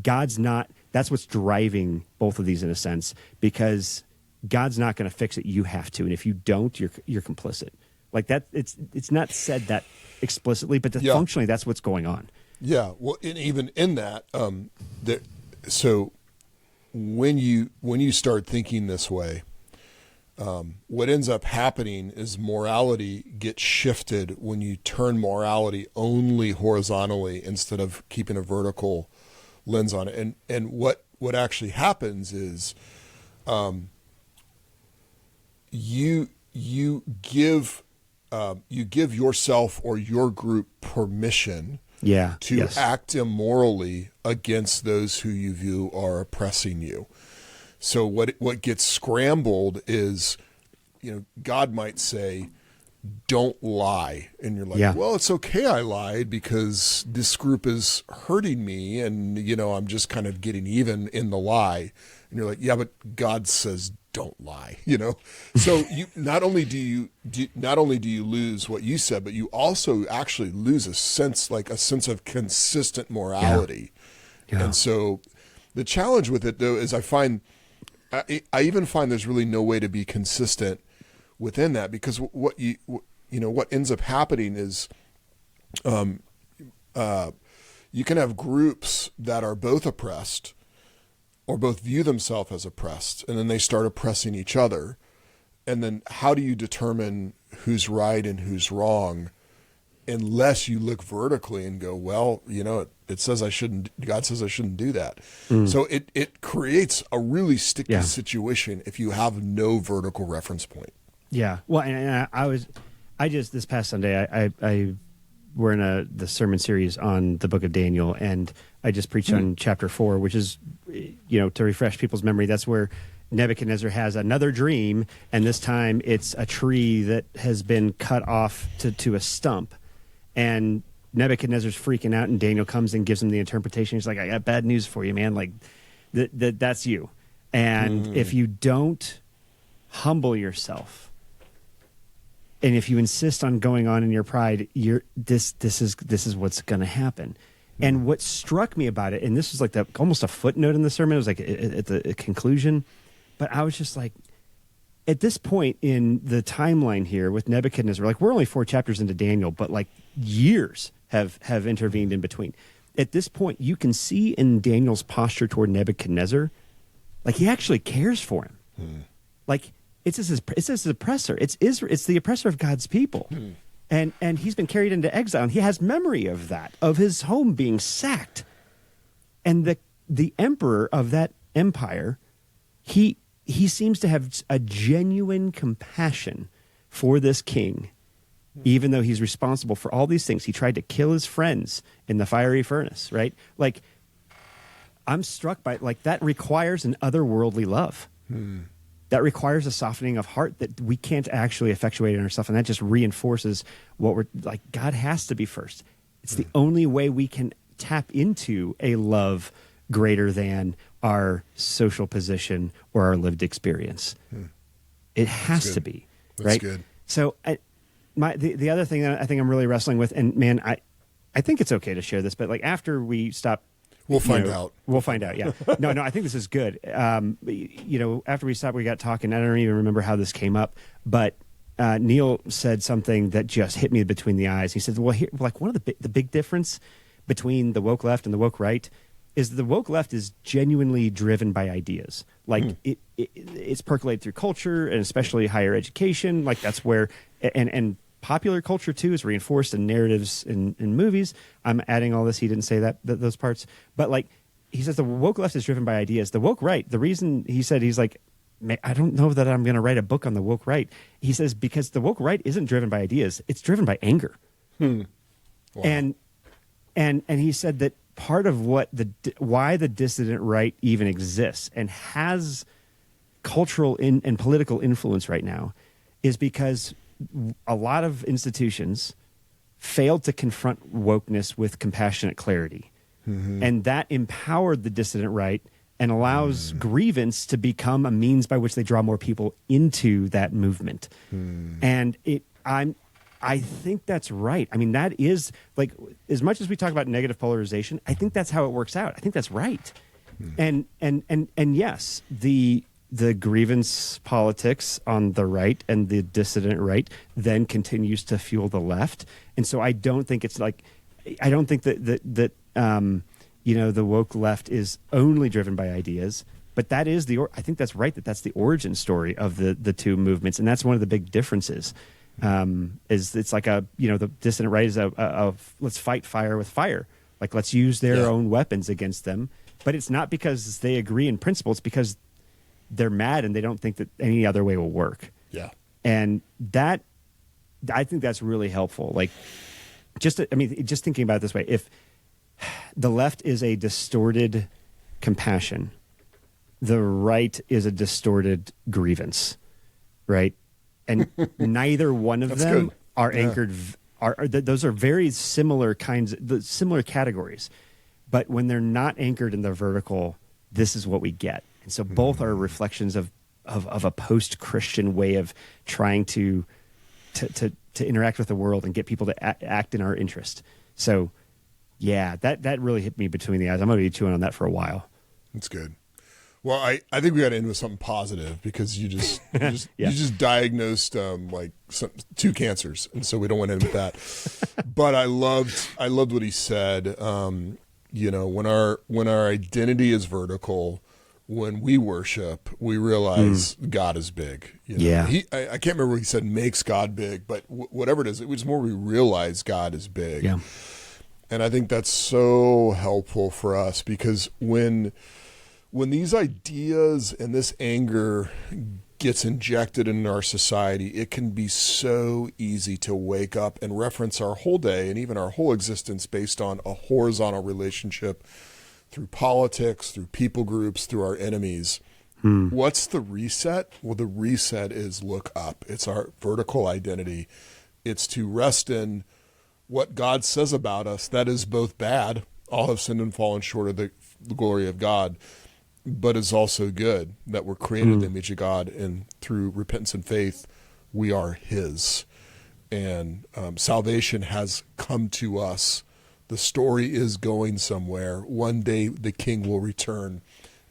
Speaker 2: God's not, that's what's driving both of these in a sense, because God's not going to fix it. You have to. And if you don't, you're complicit. Like that, it's not said that explicitly, but functionally that's what's going on.
Speaker 3: Yeah. Well, and even in that, so when you start thinking this way, what ends up happening is morality gets shifted when you turn morality only horizontally instead of keeping a vertical lens on it. And what actually happens is, you give yourself or your group permission to act immorally against those who you view are oppressing you. So what gets scrambled is, God might say, don't lie. And you're like, well, it's okay I lied because this group is hurting me and, I'm just kind of getting even in the lie. And you're like, yeah, but God says don't lie, So you not only do you lose what you said, but you also actually lose a sense of consistent morality. Yeah. And so the challenge with it though is I even find there's really no way to be consistent within that, because what ends up happening is you can have groups that are both oppressed or both view themselves as oppressed, and then they start oppressing each other. And then how do you determine who's right and who's wrong unless you look vertically and go, well, it says God says I shouldn't do that. So it creates a really sticky situation if you have no vertical reference point.
Speaker 2: Yeah. Well, and I just this past Sunday, I we're in the sermon series on the book of Daniel, and I just preached on chapter 4, which is, to refresh people's memory, that's where Nebuchadnezzar has another dream, and this time it's a tree that has been cut off to a stump, and Nebuchadnezzar's freaking out, and Daniel comes and gives him the interpretation. He's like, I got bad news for you, man. Like, that's you. And if you don't humble yourself, and if you insist on going on in your pride, this is what's going to happen. And what struck me about it, and this was like almost a footnote in the sermon, it was like at the conclusion, but I was just like, at this point in the timeline here with Nebuchadnezzar, like we're only 4 chapters into Daniel, but like years have intervened in between. At this point, you can see in Daniel's posture toward Nebuchadnezzar, like he actually cares for him. Like it's his oppressor. It's Israel. It's the oppressor of God's people. And he's been carried into exile, and he has memory of that, of his home being sacked. And the emperor of that empire, he seems to have a genuine compassion for this king, even though he's responsible for all these things. He tried to kill his friends in the fiery furnace, right? Like, I'm struck by, like, that requires an otherworldly love. That requires a softening of heart that we can't actually effectuate in ourselves. And that just reinforces what we're like. God has to be first. It's the only way we can tap into a love greater than our social position or our lived experience. It has to be, right?
Speaker 3: That's good.
Speaker 2: So the other thing that I think I'm really wrestling with, and man, I think it's okay to share this, but like after we stop,
Speaker 3: we'll find out.
Speaker 2: We'll find out. Yeah. No, I think this is good. After we stopped, we got talking. I don't even remember how this came up, but Neil said something that just hit me between the eyes. He said, well, here, like one of the big difference between the woke left and the woke right is the woke left is genuinely driven by ideas. Like it's percolated through culture and especially higher education. Like that's where, and popular culture too is reinforced in narratives in movies. I'm adding all this. He didn't say those parts, but like he says, the woke left is driven by ideas. The woke right, the reason he said, he's like, I don't know that I'm going to write a book on the woke right. He says, because the woke right isn't driven by ideas. It's driven by anger.
Speaker 3: Wow.
Speaker 2: And he said that part of why the dissident right even exists and has cultural and political influence right now is because a lot of institutions failed to confront wokeness with compassionate clarity. And that empowered the dissident right and allows grievance to become a means by which they draw more people into that movement. And I think that's right. I mean, that is, like, as much as we talk about negative polarization, I think that's how it works out. I think that's right. And yes, the grievance politics on the right and the dissident right then continues to fuel the left. And so I don't think it's like, I don't think that the woke left is only driven by ideas, but that is I think that's right, that's the origin story of the two movements. And that's one of the big differences. Is it's like the dissident right is a let's fight fire with fire. Like, let's use their own weapons against them. But it's not because they agree in principle. It's because they're mad and they don't think that any other way will work. Yeah. And that, I think that's really helpful. Like, just thinking about it this way, if the left is a distorted compassion, the right is a distorted grievance, right? And neither one of them are anchored. Those are very similar similar categories. But when they're not anchored in the vertical, this is what we get. And so both are reflections of a post-Christian way of trying to interact with the world and get people to act in our interest. So, yeah, that really hit me between the eyes. I'm going to be chewing on that for a while.
Speaker 3: That's good. Well, I think we got to end with something positive because you just diagnosed like 2 cancers, and so we don't want to end with that. But I loved what he said. When our identity is vertical, when we worship, we realize God is big.
Speaker 2: Yeah.
Speaker 3: I can't remember what he said makes God big, but whatever it is, it was more we realize God is big.
Speaker 2: Yeah.
Speaker 3: And I think that's so helpful for us because when these ideas and this anger gets injected in our society, it can be so easy to wake up and reference our whole day and even our whole existence based on a horizontal relationship through politics, through people groups, through our enemies. What's the reset? Well, the reset is look up. It's our vertical identity. It's to rest in what God says about us. That is both bad. All have sinned and fallen short of the glory of God, but is also good, that we're created in the image of God, and through repentance and faith, we are His. And salvation has come to us. The story is going somewhere. One day the King will return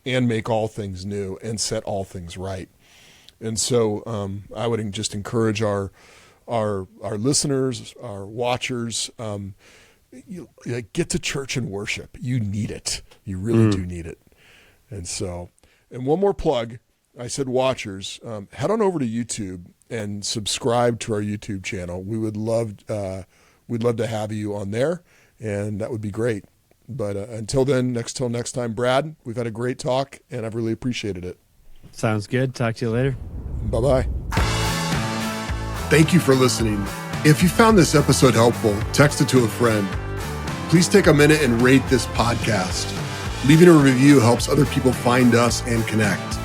Speaker 3: and make all things new and set all things right. And so I would just encourage our listeners, our watchers, get to church and worship. You need it. You really do need it. And so, and one more plug, I said watchers, head on over to YouTube and subscribe to our YouTube channel. We'd love to have you on there, and that would be great. But until then, till next time, Brad, we've had a great talk, and I've really appreciated it.
Speaker 2: Sounds good. Talk to you later.
Speaker 3: Bye-bye. Thank you for listening. If you found this episode helpful, text it to a friend. Please take a minute and rate this podcast. Leaving a review helps other people find us and connect.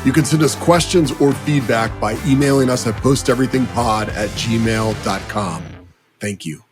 Speaker 3: You can send us questions or feedback by emailing us at posteverythingpod@gmail.com. Thank you.